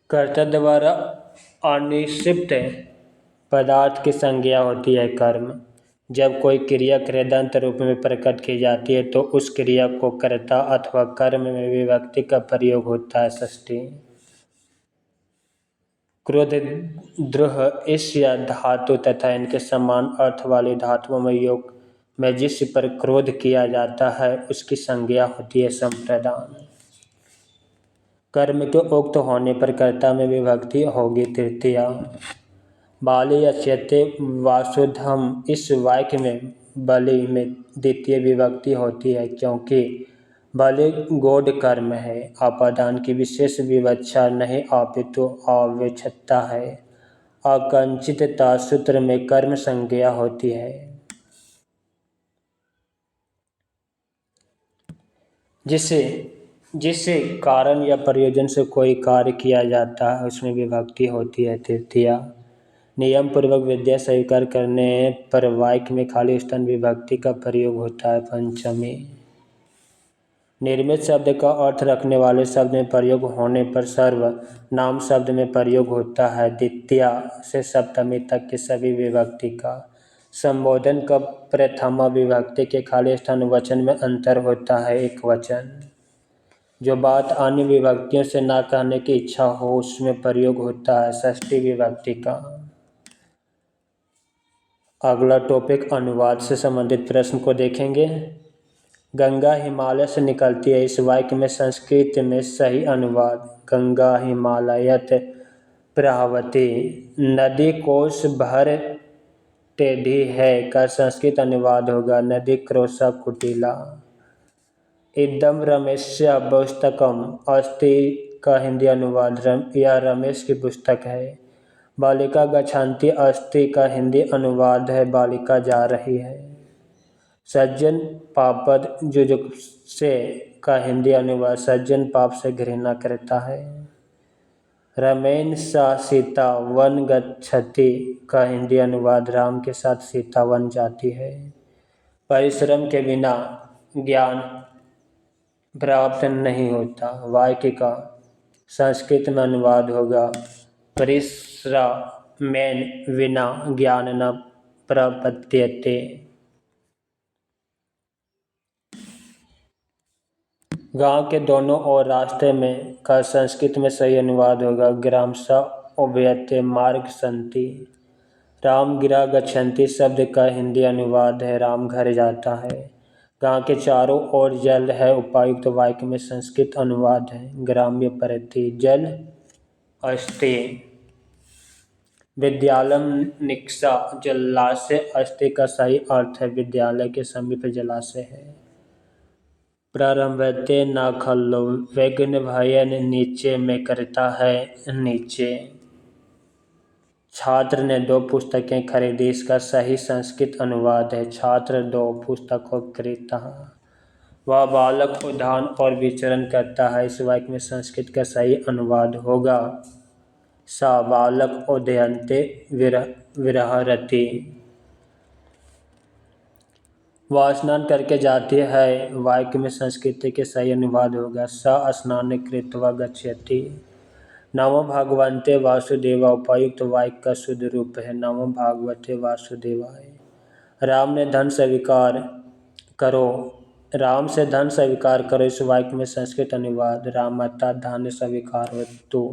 कर्ता द्वारा अनिश्चित पदार्थ की संज्ञा होती है कर्म। जब कोई क्रिया क्रियादंत रूप में प्रकट की जाती है तो उस क्रिया को कर्ता अथवा कर्म में विभक्ति का प्रयोग होता है षष्ठी। क्रोध द्रोह इस या धातु तथा इनके समान अर्थ वाली धातुओं में योग में जिस पर क्रोध किया जाता है उसकी संज्ञा होती है संप्रदान। कर्म के उक्त होने पर कर्ता में विभक्ति होगी तृतीया। बाली यच्यते वासुधम इस वाक्य में बलि में द्वितीय विभक्ति होती है क्योंकि बलि गौड़ कर्म है। अपादान की विशेष विवक्षा नहीं अपितु अव्यक्षता है। अकंचितता सूत्र में कर्म संज्ञा होती है। जिससे कारण या प्रयोजन से कोई कार्य किया जाता है उसमें विभक्ति होती है तृतीया। नियम पूर्वक विद्या स्वीकार करने पर वाक्य में खाली स्थान विभक्ति का प्रयोग होता है पंचमी। निर्मित शब्द का अर्थ रखने वाले शब्द में प्रयोग होने पर सर्वनाम शब्द में प्रयोग होता है द्वितीया से सप्तमी तक के सभी विभक्ति का। संबोधन का प्रथमा विभक्ति के खाली स्थान वचन में अंतर होता है एक वचन। जो बात अन्य विभक्तियों से ना कहने की इच्छा हो उसमें प्रयोग होता है षष्ठी विभक्ति का। अगला टॉपिक अनुवाद से संबंधित प्रश्न को देखेंगे। गंगा हिमालय से निकलती है इस वाक्य में संस्कृत में सही अनुवाद गंगा हिमालयत प्रभावती। नदी कोस भर टेढ़ी है का संस्कृत अनुवाद होगा नदी क्रोशा कुटिला। इदं रमेशस्य पुस्तकम अस्ति का हिंदी अनुवाद यह रमेश की पुस्तक है। बालिका गच्छन्ति अस्ति का हिंदी अनुवाद है बालिका जा रही है। सज्जन पापद जुजुप्से का हिंदी अनुवाद सज्जन पाप से घृणा करता है। रमेन सा सीता वन गच्छति का हिंदी अनुवाद राम के साथ सीता वन जाती है। परिश्रम के बिना ज्ञान प्राप्त नहीं होता। वाक्य का संस्कृत में अनुवाद होगा परिश्रमेन विना ज्ञान न प्रपद्यते। गांव के दोनों ओर रास्ते में का संस्कृत में सही अनुवाद होगा ग्राम स उभयते मार्ग संति। राम गिरा गच्छन्ति शब्द का हिंदी अनुवाद है राम घर जाता है। गांव के चारों ओर जल है उपायुक्त वाक्य में संस्कृत अनुवाद है ग्राम्य प्रति जल अस्ति। विद्यालयम निकषा जलाशय अस्ति का सही अर्थ है विद्यालय के समीप जलाशय है। प्रारंभते न खल्लो विघ्न भयन नीचे में करता है नीचे। छात्र ने 2 पुस्तकें खरीदी इसका सही संस्कृत अनुवाद है छात्र 2 पुस्तकों खरीदता। वह बालक उद्यान और विचरण करता है इस वाक्य में संस्कृत का सही अनुवाद होगा सा बालक उदयन्ते विहरति। वह स्नान करके जाती है वाक्य में संस्कृत के सही अनुवाद होगा स स्नान कृत्वा गच्छति। नमो भगवन्ते वासुदेवा उपायुक्त वाक्य का शुद्ध रूप है नमो भागवते वासुदेवाय। राम ने धन स्वीकार करो राम से धन स्वीकार करो इस वाक्य में संस्कृत अनुवाद रामता धन स्वीकारतु।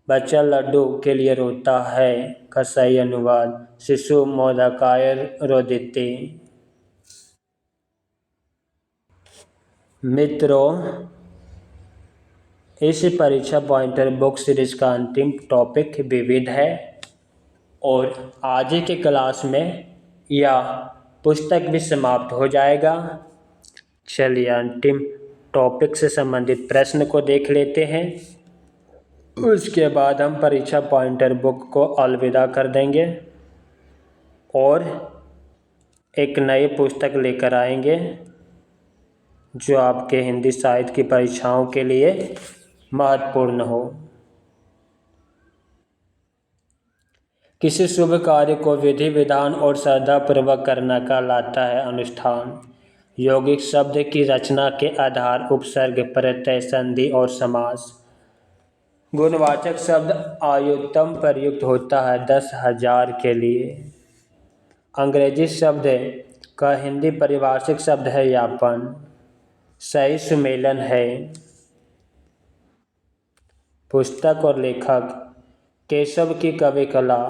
बच्चा लड्डू के लिए रोता है का सही अनुवाद शिशु मोदकाय रोदिति। मित्रों इस परीक्षा पॉइंटर बुक सीरीज का अंतिम टॉपिक विविध है और आज के क्लास में यह पुस्तक भी समाप्त हो जाएगा। चलिए अंतिम टॉपिक से संबंधित प्रश्न को देख लेते हैं उसके बाद हम परीक्षा पॉइंटर बुक को अलविदा कर देंगे और एक नई पुस्तक लेकर आएंगे जो आपके हिंदी साहित्य की परीक्षाओं के लिए महत्वपूर्ण हो। किसी शुभ कार्य को विधि विधान और श्रद्धापूर्वक करना कहलाता है अनुष्ठान। यौगिक शब्द की रचना के आधार उपसर्ग प्रत्यय संधि और समास। गुणवाचक शब्द आयुतम प्रयुक्त होता है 10,000 के लिए। अंग्रेजी शब्द का हिंदी पारिभाषिक शब्द है यापन। सही सुमेलन है। पुस्तक और लेखक केशव की कवि कला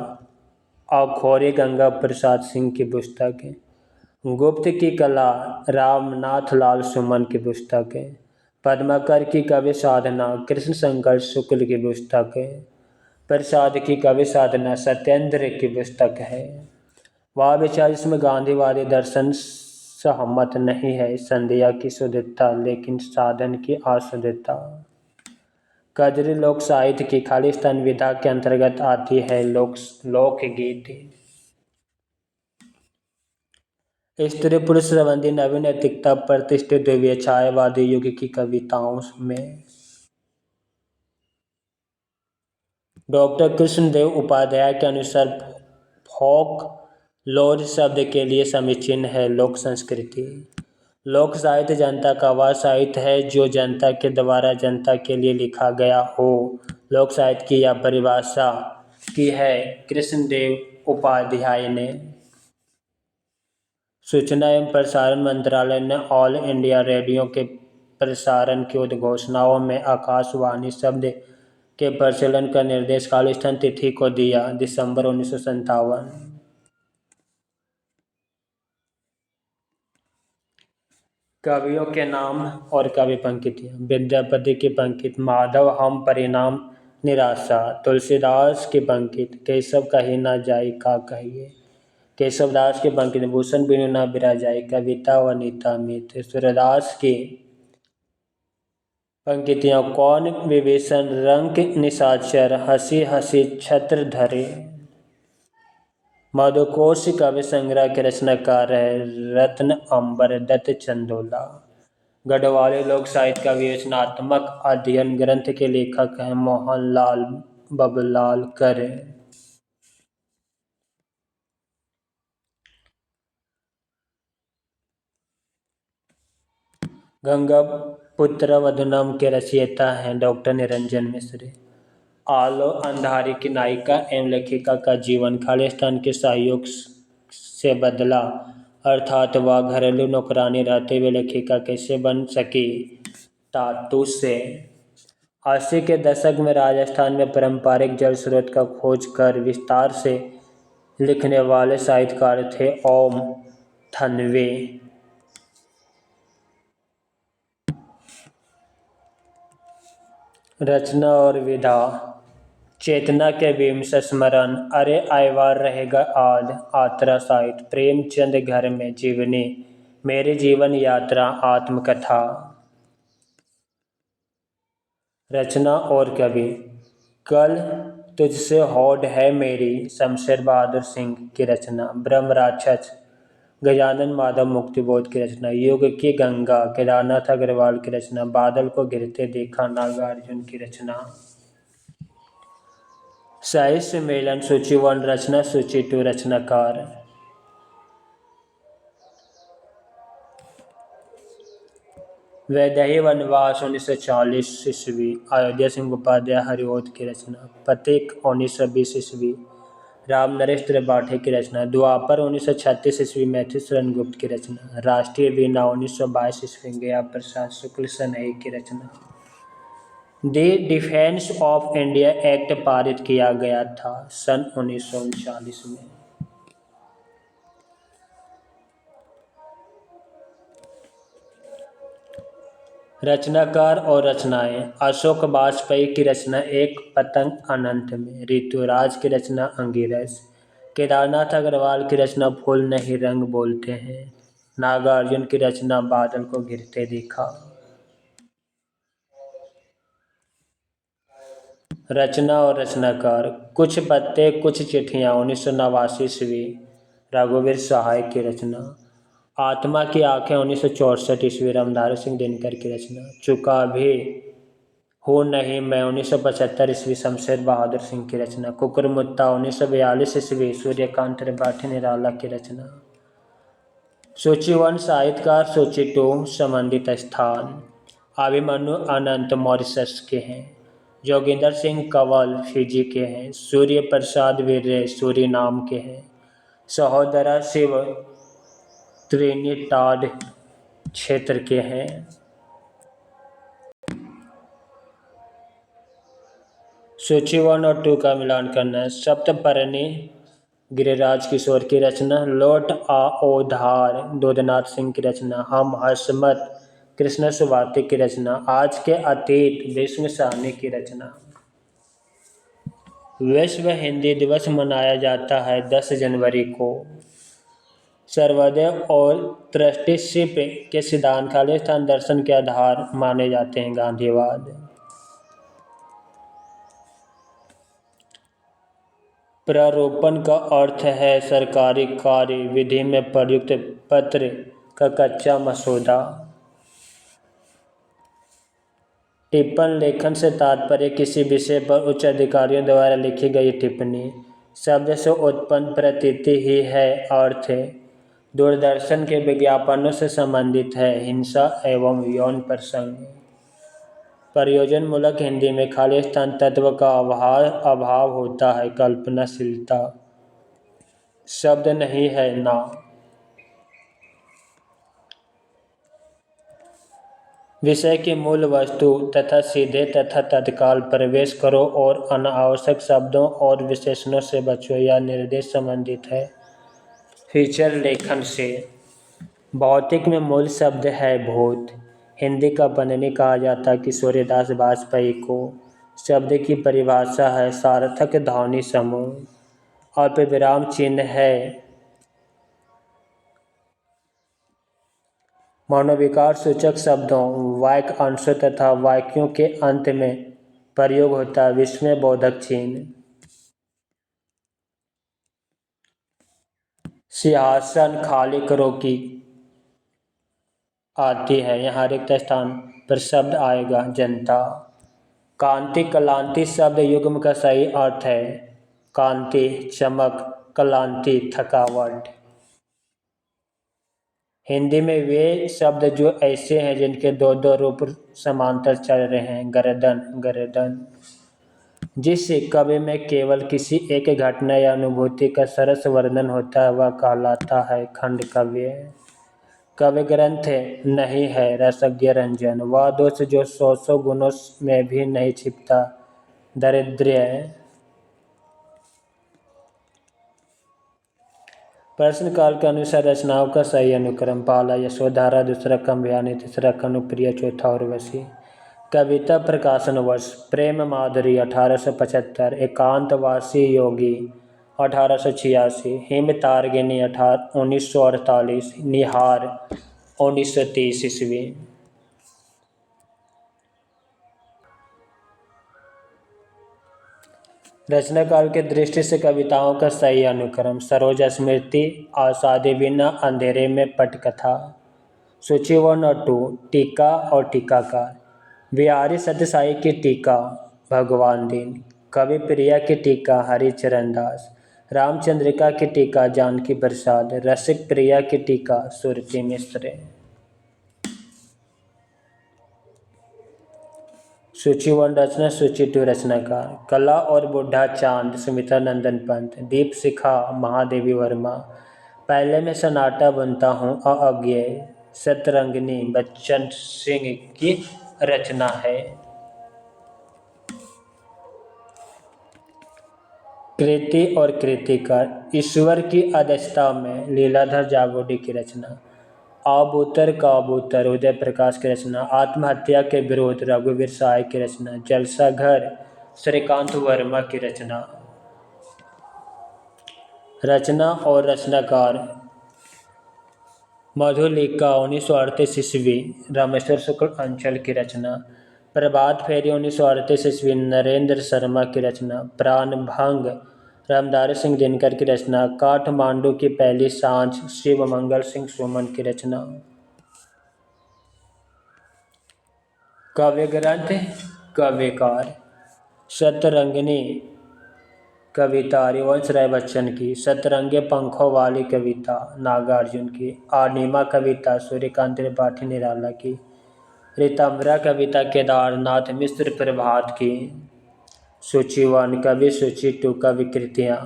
अखौरी गंगा प्रसाद सिंह की पुस्तक है। गुप्त की कला रामनाथ लाल सुमन की पुस्तक है। पद्माकर की कवि साधना कृष्ण शंकर शुक्ल की पुस्तक है। प्रसाद की कवि साधना सत्येंद्र की पुस्तक है। वह विचार इसमें गांधीवादी दर्शन सहमत नहीं है संध्या की शुद्धता लेकिन साधन की अशुद्धता। कजरी लोक साहित्य की खालिस्तान विधा के अंतर्गत आती है लोकगीत। स्त्री पुरुष संबंधी नवीन नैतिकता प्रतिष्ठित हुई है छायावादी युग की कविताओं में। डॉक्टर कृष्णदेव उपाध्याय के अनुसार फोक लोर शब्द के लिए समीचीन है लोक संस्कृति। लोक साहित्य जनता का वह साहित्य है जो जनता के द्वारा जनता के लिए लिखा गया हो। लोक साहित्य की यह परिभाषा की है कृष्णदेव उपाध्याय ने। सूचना एवं प्रसारण मंत्रालय ने ऑल इंडिया रेडियो के प्रसारण की उद्घोषणाओं में आकाशवाणी शब्द के प्रचलन का निर्देश खालिस्तान तिथि को दिया दिसंबर 1957। कवियों के नाम और कवि पंक्तियाँ। विद्यापति की पंक्ति माधव हम परिणाम निराशा। तुलसीदास की पंक्ति, केशव कही ना जाई का कहिए। केशवदास की पंक्ति, भूषण बिनु ना बिरा जाई, कविता वनिता मित। सूरदास की पंक्तियाँ, कौन विभीषण रंग निशाचर, हंसी हंसी छत्र धरे। मधुकोश काव्य संग्रह के रचनाकार है रत्न अंबर दत्त चंदोला। गढ़वाली लोक साहित्य का विवेचनात्मक अध्ययन ग्रंथ के लेखक हैं मोहनलाल बबलालकर। गंगा पुत्र वधूनाम के रचयिता हैं डॉक्टर निरंजन मिश्र। आलो अंधारी की नायिका एवं लेखिका का जीवन खालिस्तान के सहयोग से बदला, अर्थात वह घरेलू नौकरानी रहते हुए लेखिका कैसे बन सकी। टाटू से 80 के दशक में राजस्थान में पारंपरिक जल स्रोत का खोज कर विस्तार से लिखने वाले साहित्यकार थे ओम थनवे। रचना और विधा, चेतना के बीम से स्मरण, अरे आयवार रहेगा आज, आतरा साहित्य, प्रेमचंद घर में जीवनी, मेरी जीवन यात्रा, आत्मकथा। रचना और कवि, कल तुझसे होड़ है मेरी, शमशेर बहादुर सिंह की रचना। ब्रह्म राक्षस, गजानन माधव मुक्तिबोध की रचना। युग की गंगा, केदारनाथ अग्रवाल की रचना। बादल को गिरते देखा, नागार्जुन की रचना। साहित्य सम्मेलन सूची 1, रचना सूची 2, रचनाकार। वैदेही वनवास 1940 ईस्वी, अयोध्या सिंह उपाध्याय हरिओद की रचना। प्रतीक 1920 ईस्वी, राम नरेश त्रिपाठी की रचना। द्वापर 1936 ईस्वी, मैथिली शरण गुप्त की रचना। राष्ट्रीय वीणा 1922 ईस्वी, गया प्रसाद शुक्ल सनई की रचना। The defence of India act पारित किया गया था सन 1939 में। रचनाकार और रचनाएं, अशोक वाजपेयी की रचना एक पतंग अनंत में। ऋतुराज की रचना अंगिरस। केदारनाथ अग्रवाल की रचना फूल नहीं रंग बोलते हैं। नागार्जुन की रचना बादल को गिरते देखा। रचना और रचनाकार, कुछ पत्ते कुछ चिट्ठियाँ 1989 ईस्वी, रघुवीर सहाय की रचना। आत्मा की आंखें 1964 ईस्वी, रामधारी सिंह दिनकर की रचना। चुका भी हूँ नहीं मैं 1975 ईस्वी, शमशेर बहादुर सिंह की रचना। कुकुरमुत्ता 1942 ईस्वी, सूर्यकांत त्रिपाठी निराला की रचना। सूची 1, साहित्यकार। सूची 2, संबंधित स्थान। अभिमन्यु अनंत मॉरिशस के हैं। जोगिंदर सिंह कंवल फिजी के हैं। सूर्य प्रसाद वीर्य सूरीनाम के हैं। सहोदरा शिव त्रिनिटाड क्षेत्र के हैं। सूची 1 और 2 का मिलान करना है। सप्तपर्णी गिरिराज किशोर की रचना। लौट आओ धार दूधनाथ सिंह की रचना। हम हसमत कृष्ण सुभाती की रचना। आज के अतीत भीष्म साहनी की रचना। विश्व हिंदी दिवस मनाया जाता है 10 जनवरी को। सर्वोदय और ट्रस्टीशिप के सिद्धांत खालिस्तान दर्शन के आधार माने जाते हैं। गांधीवाद। प्रारूपण का अर्थ है सरकारी कार्य विधि में प्रयुक्त पत्र का कच्चा मसौदा। टिप्पण लेखन से तात्पर्य किसी विषय पर उच्च अधिकारियों द्वारा लिखी गई टिप्पणी। शब्द से उत्पन्न प्रतीति ही है अर्थ। दूरदर्शन के विज्ञापनों से संबंधित है हिंसा एवं यौन प्रसंग। प्रयोजन मूलक हिंदी में खालिस्तान तत्व का अभाव होता है। कल्पनाशीलता शब्द नहीं है ना। विषय की मूल वस्तु तथा सीधे तथा तत्काल प्रवेश करो और अनावश्यक शब्दों और विशेषणों से बचो। यह निर्देश संबंधित है फीचर लेखन से। भौतिक में मूल शब्द है भूत। हिंदी का बननी कहा जाता है किशोरीदास वाजपेयी को। शब्द की परिभाषा है सार्थक ध्वनि समूह। अल्पविराम चिन्ह है मनोविकार सूचक शब्दों, वाक्य अंशों तथा वाक्यों के अंत में प्रयोग होता है विस्मय बोधक चिन्ह। सिंहासन खाली करो की आती है, यहाँ रिक्त स्थान पर शब्द आएगा जनता। कांति कलांति शब्द युग्म का सही अर्थ है कांति चमक, कलांति थकावट। हिंदी में वे शब्द जो ऐसे हैं जिनके दो दो रूप समांतर चल रहे हैं, गर्दन गर्दन। जिस कवि में केवल किसी एक घटना या अनुभूति का सरस वर्णन होता है वह कहलाता है खंड काव्य। काव्य ग्रंथ नहीं है रसज्ञ रंजन, वह दोष जो सौ गुणों में भी नहीं छिपता दारिद्र्य। प्रश्न काल के अनुसार रचनाओं का सही अनुक्रम, पहला यशोधरा, दूसरा कात्यायनी, तीसरा कनुप्रिया, चौथा उर्वशी। कविता प्रकाशन वर्ष प्रेम माधुरी 1875, एकांतवासी योगी 1886, हिमतार्गिनी 1948, निहार 1930 ईस्वी। रचना काल के दृष्टि से कविताओं का सही अनुक्रम, सरोज स्मृति, आषाढ़ी बिना, अंधेरे में पटकथा। सूची 1 और 2, टीका और टीकाकार। बिहारी सत्यसाई की टीका भगवान दीन, कवि प्रिया की टीका हरिचरण दास, रामचंद्रिका की टीका जानकी प्रसाद, रसिक प्रिया की टीका सुरती मिश्र। सूची 1 रचना, सूची 2 रचनाकार। कला और बूढ़ा चांद सुमित्रा नंदन पंत, दीप शिखा महादेवी वर्मा, पहले मैं सन्नाटा बनता हूँ अज्ञेय सतरंगिनी बच्चन सिंह की रचना है। कृति और कृतिकार, ईश्वर की अध्यक्षता में लीलाधर जागोडी की रचना। आबूतर काबूतर उदय प्रकाश की रचना। आत्महत्या के विरोध रघुवीर साय की रचना। जलसा घर श्रीकांत वर्मा की रचना। रचना और रचनाकार मधुलिका 1938 ईस्वी, रामेश्वर शुक्ल अंचल की रचना। प्रभात फेरी 1938 ईस्वी, नरेंद्र शर्मा की रचना। प्राणभंग रामधारी सिंह दिनकर की रचना। काठमांडू की पहली सांझ शिव मंगल सिंह सुमन की रचना। काव्य ग्रंथ काव्यकार, सतरंगिनी कविता हरिवंश राय बच्चन की। सतरंगे पंखों वाली कविता नागार्जुन की। अनिमा कविता सूर्यकांत त्रिपाठी निराला की। ऋतंभरा कविता केदारनाथ मिश्र प्रभात की। सूची 1 कवि, सूची 2 कवि कृतियाँ।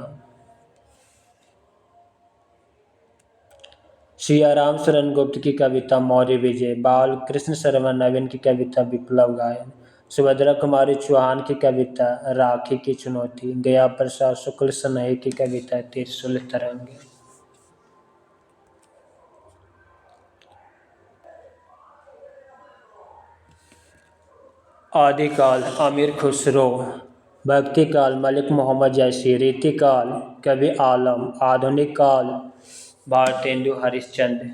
सियाराम शरण गुप्त की कविता मौर्य विजय। बाल कृष्ण शर्मा नवीन की कविता विप्लव गायन। सुभद्रा कुमारी चौहान की कविता राखी की चुनौती। गया प्रसाद शुक्ल सनई की कविता त्रिशूल तरंग। आदिकाल अमीर खुसरो, भक्ति काल मलिक मोहम्मद जैसी, रीतिकाल कवि आलम, आधुनिक काल भारतेंदु हरिश्चंद्र।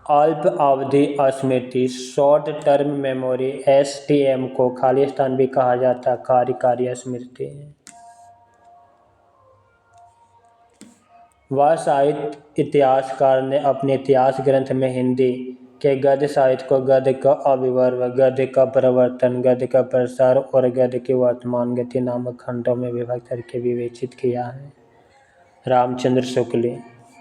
अल्प अवधि स्मृति शॉर्ट टर्म मेमोरी STM को खाली स्थान भी कहा जाता है, कार्यकारी स्मृति। वह साहित्य इतिहासकार ने अपने इतिहास ग्रंथ में हिंदी के गद्य साहित्य को गद्य का आविर्भाव, गद्य का प्रवर्तन, गद्य का प्रसार और गद्य की वर्तमान गति नामक खंडों में विभक्त करके विवेचित किया है। रामचंद्र शुक्ल,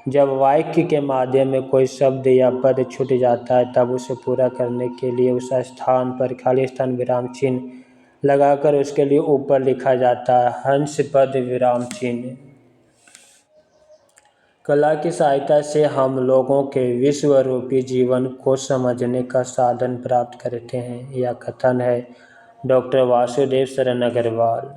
जब वाक्य के माध्यम में कोई शब्द या पद छूट जाता है तब उसे पूरा करने के लिए उस स्थान पर खाली स्थान विराम चिन्ह लगाकर उसके लिए ऊपर लिखा जाता है हंस पद विराम चिन्ह। कला की सहायता से हम लोगों के विश्वरूपी जीवन को समझने का साधन प्राप्त करते हैं, यह कथन है डॉक्टर वासुदेव शरण अग्रवाल।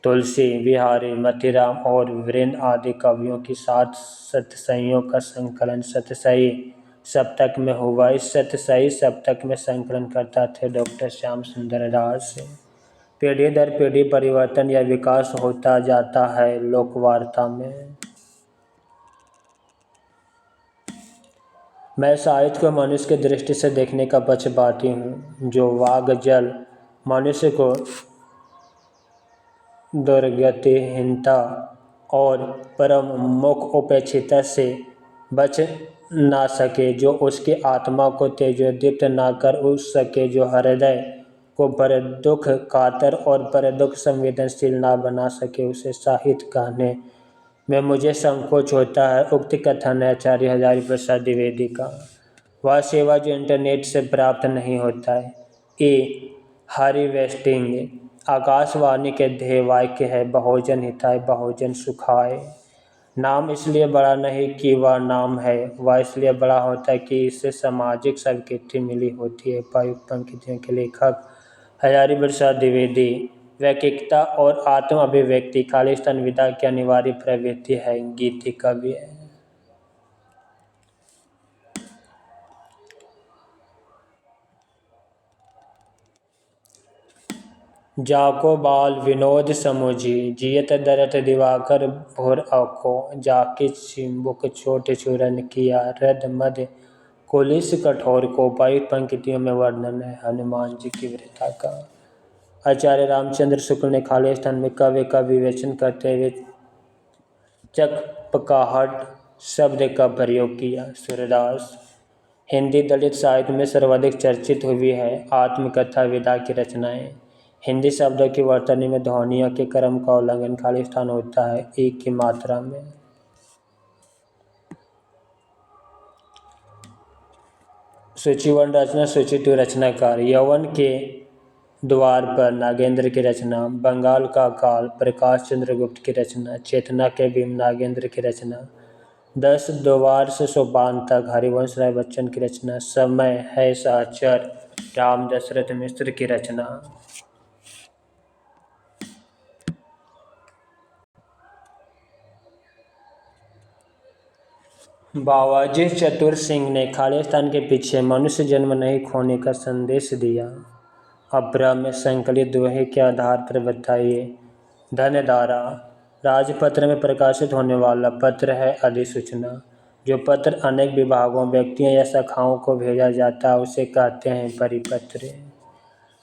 तुलसी, बिहारी, मतीराम और वीरेंद्र आदि कवियों की 7 सतसइयों का संकलन सतसई सप्तक में हुआ। इस सतसई सप्तक में संकलन करता थे डॉक्टर श्याम सुंदर दास। पीढ़ी दर पीढ़ी परिवर्तन या विकास होता जाता है। लोकवार्ता में मैं साहित्य को मनुष्य की दृष्टि से देखने का पक्षपाती हूँ, जो वागजल मनुष्य को दुर्गतिहीनता और परमोख उपेक्षिता से बच ना सके, जो उसकी आत्मा को तेजोदीप्त ना कर उस सके, जो हृदय को पर दुख कातर और पर दुख संवेदनशील ना बना सके, उसे साहित्य कहने में मुझे संकोच होता है। उक्त कथन है आचार्य हजारी प्रसाद द्विवेदी का। वह सेवा जो इंटरनेट से प्राप्त नहीं होता है। ए हरी वेस्टिंग आकाशवाणी के ध्येय वाक्य है, बहुजन हिताय बहुजन सुखाय। नाम इसलिए बड़ा नहीं कि वह नाम है, वह इसलिए बड़ा होता है कि इससे सामाजिक स्वीकृति मिली होती है। उपर्युक्त पंक्तियों के लेखक हजारी प्रसाद द्विवेदी। वैयक्तिकता और आत्म अभिव्यक्ति खालिस्तान विदा की अनिवार्य प्रवृत्ति है। गीति कवि है। जाको बाल विनोद समुझी, जियत दरत दिवाकर भोर अको, जाकी चिंबुक चोट चूरन किया, रद मद कुलिस कठोर को। उपर्युक्त पंक्तियों में वर्णन है हनुमान जी की वीरता का। आचार्य रामचंद्र शुक्ल ने खालिस्तान में काव्य का विवेचन करते हुए चकपकाहट शब्द का प्रयोग किया। सूरदास हिंदी दलित साहित्य में सर्वाधिक चर्चित हुई है आत्मकथा विदा की रचनाएं। हिंदी शब्दों की वर्तनी में ध्वनियों के क्रम का उल्लंघन खालिस्तान होता है एक की मात्रा में। सूचीवन रचना सूची टू रचनाकार। यौवन के द्वार पर नागेंद्र की रचना। बंगाल का काल प्रकाश चंद्र गुप्त की रचना। चेतना के भीम नागेंद्र की रचना। 10 द्वार से सोपान तक हरिवंश राय बच्चन की रचना। समय है सहचर राम दशरथ मिश्र की रचना। बावाजी चतुर सिंह ने खालिस्तान के पीछे मनुष्य जन्म नहीं खोने का संदेश दिया। अब्रा में संकलित दोहे के आधार पर बताइए। धनधारा राजपत्र में प्रकाशित होने वाला पत्र है अधिसूचना। जो पत्र अनेक विभागों, व्यक्तियों या शाखाओं को भेजा जाता है उसे कहते हैं परिपत्र।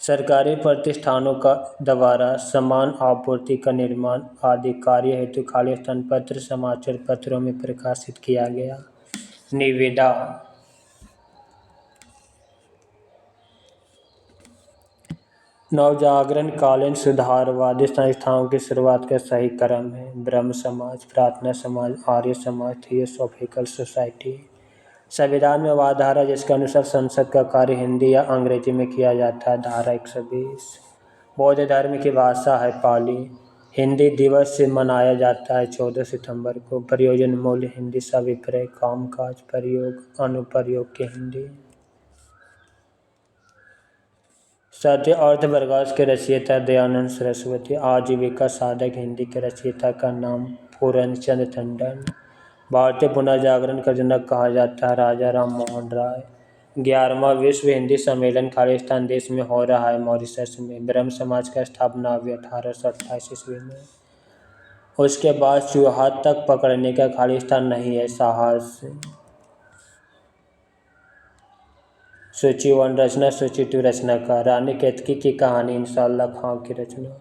सरकारी प्रतिष्ठानों का द्वारा समान आपूर्ति का निर्माण आदि कार्य हेतु खालिस्तान पत्र समाचार पत्रों में प्रकाशित किया गया। निविदा नवजागरण कालीन सुधारवादी संस्थाओं की शुरुआत का सही क्रम है। ब्रह्म समाज, प्रार्थना समाज, आर्य समाज, थियोसॉफिकल सोसाइटी। संविधान में वह धारा जिसके अनुसार संसद का कार्य हिंदी या अंग्रेजी में किया जाता है, धारा 120। बौद्ध धर्म की भाषा है पाली। हिंदी दिवस से मनाया जाता है 14 सितंबर को। प्रयोजन मूल्य हिंदी सविप्रय कामकाज प्रयोग अनुप्रयोग के हिंदी। सत्य अर्थ प्रकाश के रचयिता दयानंद सरस्वती। आजीविका साधक हिंदी के रचयिता का नाम पूर्णचंद टंडन। भारतीय पुनर्जागरण का जनक कहा जाता है राजा राम मोहन राय। 11वां विश्व हिंदी सम्मेलन खालिस्तान देश में हो रहा है मॉरिशस में। ब्रह्म समाज का स्थापना हुई 1828 ईस्वी में। उसके बाद चूहा तक पकड़ने का खालिस्तान नहीं है साहस। सूची 1 रचना सूची 2 रचनाकार। रानी केतकी की कहानी इंशाअल्लाह खां की रचना।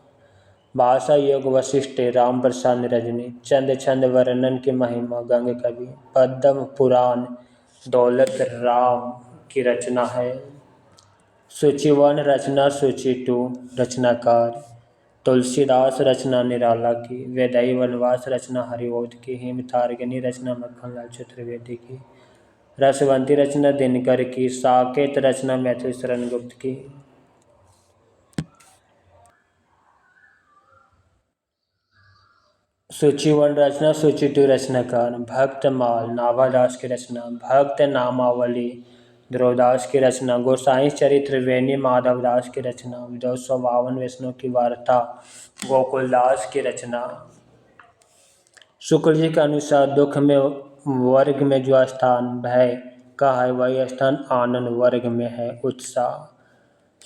भाषा योग वशिष्ठ राम प्रसाद निरंजनी। चंद छंद वर्णन की महिमा गंग कवि। पद्म पुराण दौलत राम की रचना है। सूची 1 रचना सूची 2 रचनाकार। तुलसीदास रचना निराला की। वैदेही वनवास रचना हरिओद की। हिमतार्गिनी रचना मक्खनलाल चतुर्वेदी की। रसवंती रचना दिनकर की। साकेत रचना मैथिली शरण गुप्त की। सूची 1 रचना सूची 2 रचनाकार। भक्तमाल नाभादास की रचना। भक्त नामावली ध्रुवदास की रचना। गोसाई चरित्र वेणी माधवदास की रचना। 252 वैष्णव की वार्ता गोकुलदास की रचना। शुक्ल जी के अनुसार दुख में वर्ग में जो स्थान भय का है वही स्थान आनंद वर्ग में है उत्साह।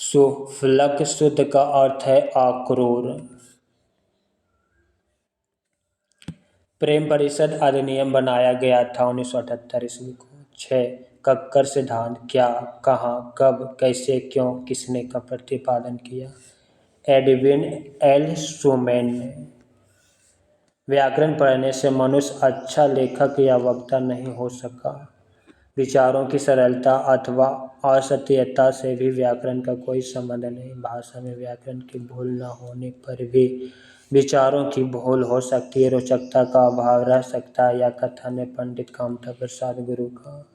सुफलक शुद्ध का अर्थ है अक्रूर। प्रेम परिषद अधिनियम बनाया गया था 1978 ईस्वी को। 6. कक्कर सिद्धांत क्या, कहाँ, कब, कैसे, क्यों, किसने का प्रतिपादन किया? एडविन एल सुमेन ने। व्याकरण पढ़ने से मनुष्य अच्छा लेखक या वक्ता नहीं हो सका। विचारों की सरलता अथवा असत्यता से भी व्याकरण का कोई संबंध नहीं। भाषा में व्याकरण की भूल न होने पर भी विचारों की भूल हो सकती है। रोचकता का अभाव रह सकता है। या कथन है पंडित कामता प्रसाद गुरु का।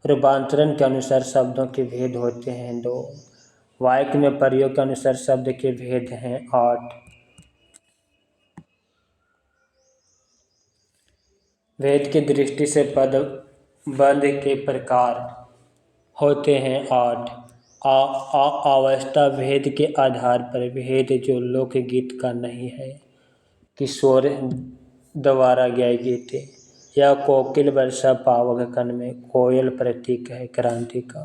रूपांतरण के अनुसार शब्दों के भेद होते हैं 2। वाक्य में प्रयोग के अनुसार शब्द के भेद हैं 8। भेद की दृष्टि से पद बंध के प्रकार होते हैं 8। अवस्था भेद के आधार पर भेद जो लोकगीत का नहीं है, किशोर द्वारा गाए गीत, या कोकिल वर्षा पावक कन में कोयल प्रतीक है क्रांति का।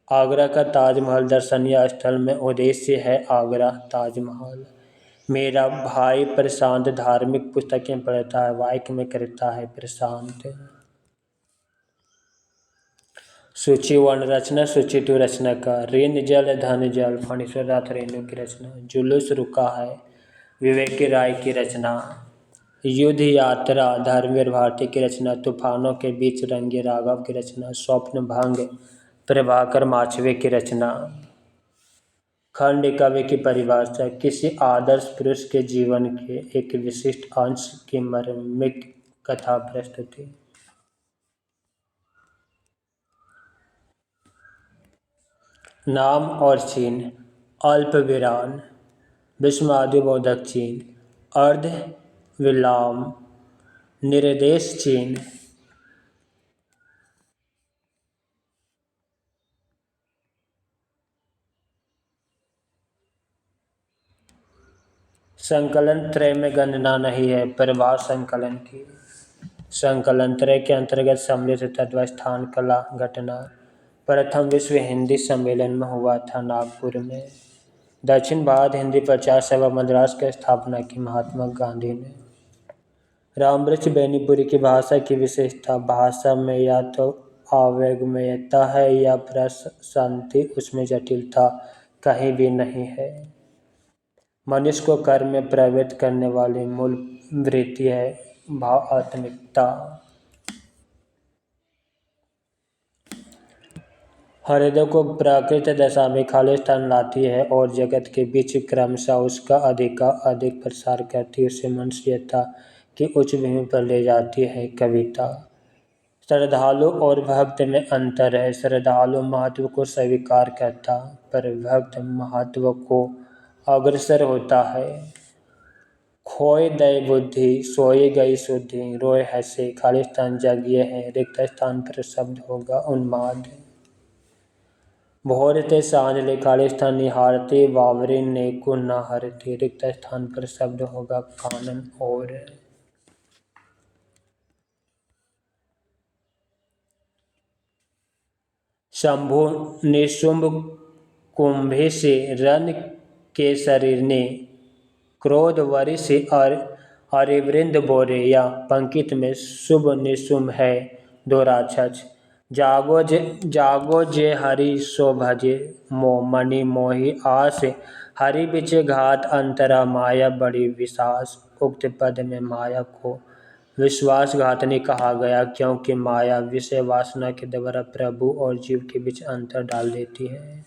आगरा का ताजमहल दर्शनीय स्थल में उद्देश्य है आगरा ताजमहल। मेरा भाई प्रशांत धार्मिक पुस्तकें पढ़ता है, वाक्य में करता है प्रशांत। सूची 1 रचना, सूची 2 रचना का। ऋण जल धन जल फणीश्वरनाथ रेणु की रचना। जुलूस रुका है विवेक की राय की रचना। युद्ध यात्रा धर्मवीर भारती की रचना। तूफानों के बीच रंगे राघव की रचना। स्वप्न भंग प्रभाकर माचवे की रचना। खंड काव्य की परिभाषा किसी आदर्श पुरुष के जीवन के एक विशिष्ट अंश की मार्मिक कथा प्रस्तुति। नाम और चिन्ह। अल्प विराम विस्मादिबोधक चिन्ह। अर्ध विराम निर्देश चिन्ह। संकलन त्रय में गणना नहीं है, प्रभाव संकलन की। संकलन त्रय के अंतर्गत सम्मिलित तत्व स्थान कला घटना। प्रथम विश्व हिंदी सम्मेलन में हुआ था नागपुर में। दक्षिण भारत हिंदी प्रचार सभा मद्रास की स्थापना की महात्मा गांधी ने। रामवृक्ष बेनीपुरी की भाषा की विशेषता। भाषा में या तो आवेगमयता है या प्रशांति, उसमें जटिलता कहीं भी नहीं है। मनुष्य को कर्म में प्रवृत्त करने वाली मूल वृत्ति है भावात्मिकता। हृदय को प्राकृत दशा में खाली स्थान लाती है और जगत के बीच क्रमशः उसका अधिक प्रसार करती है, उसे मनुष्यता की उच्च भूमि पर ले जाती है। कविता। श्रद्धालु और भक्त में अंतर है। श्रद्धालु महत्व को स्वीकार करता, पर भक्त महत्व को अग्रसर होता है। खोए दय बुद्धि सोई गई शुद्धि, रोए हंसे खाली स्थान जगिए है, रिक्त स्थान पर शब्द होगा उन्माद। भोर ते सांझ ले खाली स्थान निहारते, बावरे नेको न हरते, रिक्त स्थान पर शब्द होगा कानन और। शंभु निशुंभ कुंभे से रण के शरीर ने, क्रोध वरिष और हरिवृंद बोरे, या पंकित में शुभ निशुंभ है दो राक्षस। जागो जे हरि सो भजे, मणि मोहि आस, हरि बिचे घात अंतरा माया बड़ी विशास। उक्त पद में माया को विश्वासघातनी कहा गया, क्योंकि माया विषय वासना के द्वारा प्रभु और जीव के बीच अंतर डाल देती है।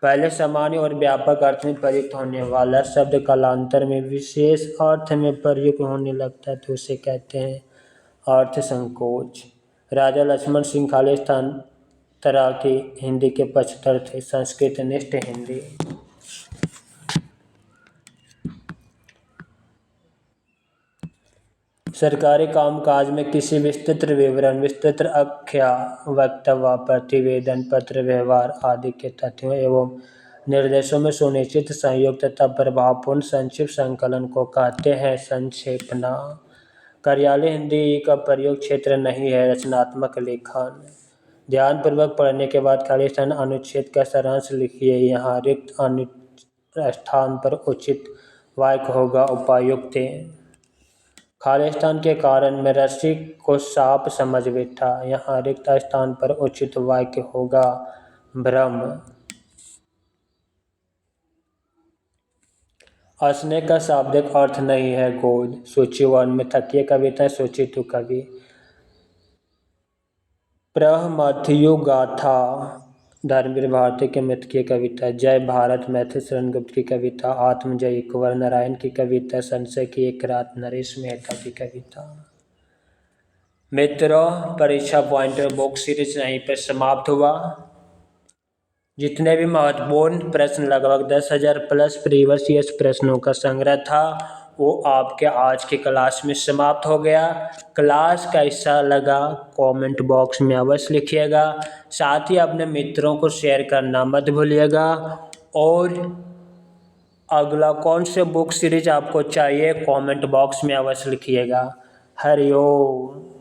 पहले सामान्य और व्यापक अर्थ में प्रयुक्त होने वाला शब्द कालांतर में विशेष अर्थ में प्रयुक्त होने लगता है, तो उसे कहते हैं अर्थ संकोच। राजा लक्ष्मण सिंह खालिस्तान तरह की हिंदी के पक्षधर थे। संस्कृत निष्ठ हिंदी। सरकारी कामकाज में किसी विस्तृत विवरण, विस्तृत आख्या, वक्तव्य, प्रतिवेदन, पत्र व्यवहार आदि के तथ्यों एवं निर्देशों में सुनिश्चित सहयोग तथा प्रभावपूर्ण संक्षिप्त संकलन को कहते हैं संक्षेपणा। कार्यालय हिंदी का प्रयोग क्षेत्र नहीं है। रचनात्मक लेखन। ध्यानपूर्वक पढ़ने के बाद खाली स्थान अनुच्छेद का सारांश लिखिए। यहाँ रिक्त स्थान पर उचित वाक्य होगा उपायुक्त। खाली स्थान के कारण मैं रस्सी को सांप समझ बैठा। यहाँ रिक्त स्थान पर उचित वाक्य होगा भ्रम। हंसने का शाब्दिक अर्थ नहीं है गोद। सूची 1 में तकिए कविता, सूची 2 कवि। प्रमथयु गाथा धर्मवीर भारती के मृत की कविता। जय भारत मैथिली शरण गुप्त की कविता। आत्मजयी कुंवर नारायण की कविता। संशय की एक रात नरेश मेहता की कविता। मित्रों, परीक्षा पॉइंटर बुक सीरीज यहीं पर समाप्त हुआ। जितने भी महत्वपूर्ण प्रश्न, लगभग 10,000 प्लस प्रीवियस ईयर्स प्रश्नों का संग्रह था, वो आपके आज की क्लास में समाप्त हो गया। क्लास कैसा लगा कमेंट बॉक्स में अवश्य लिखिएगा। साथ ही अपने मित्रों को शेयर करना मत भूलिएगा। और अगला कौन से बुक सीरीज आपको चाहिए कमेंट बॉक्स में अवश्य लिखिएगा। हरि ओम।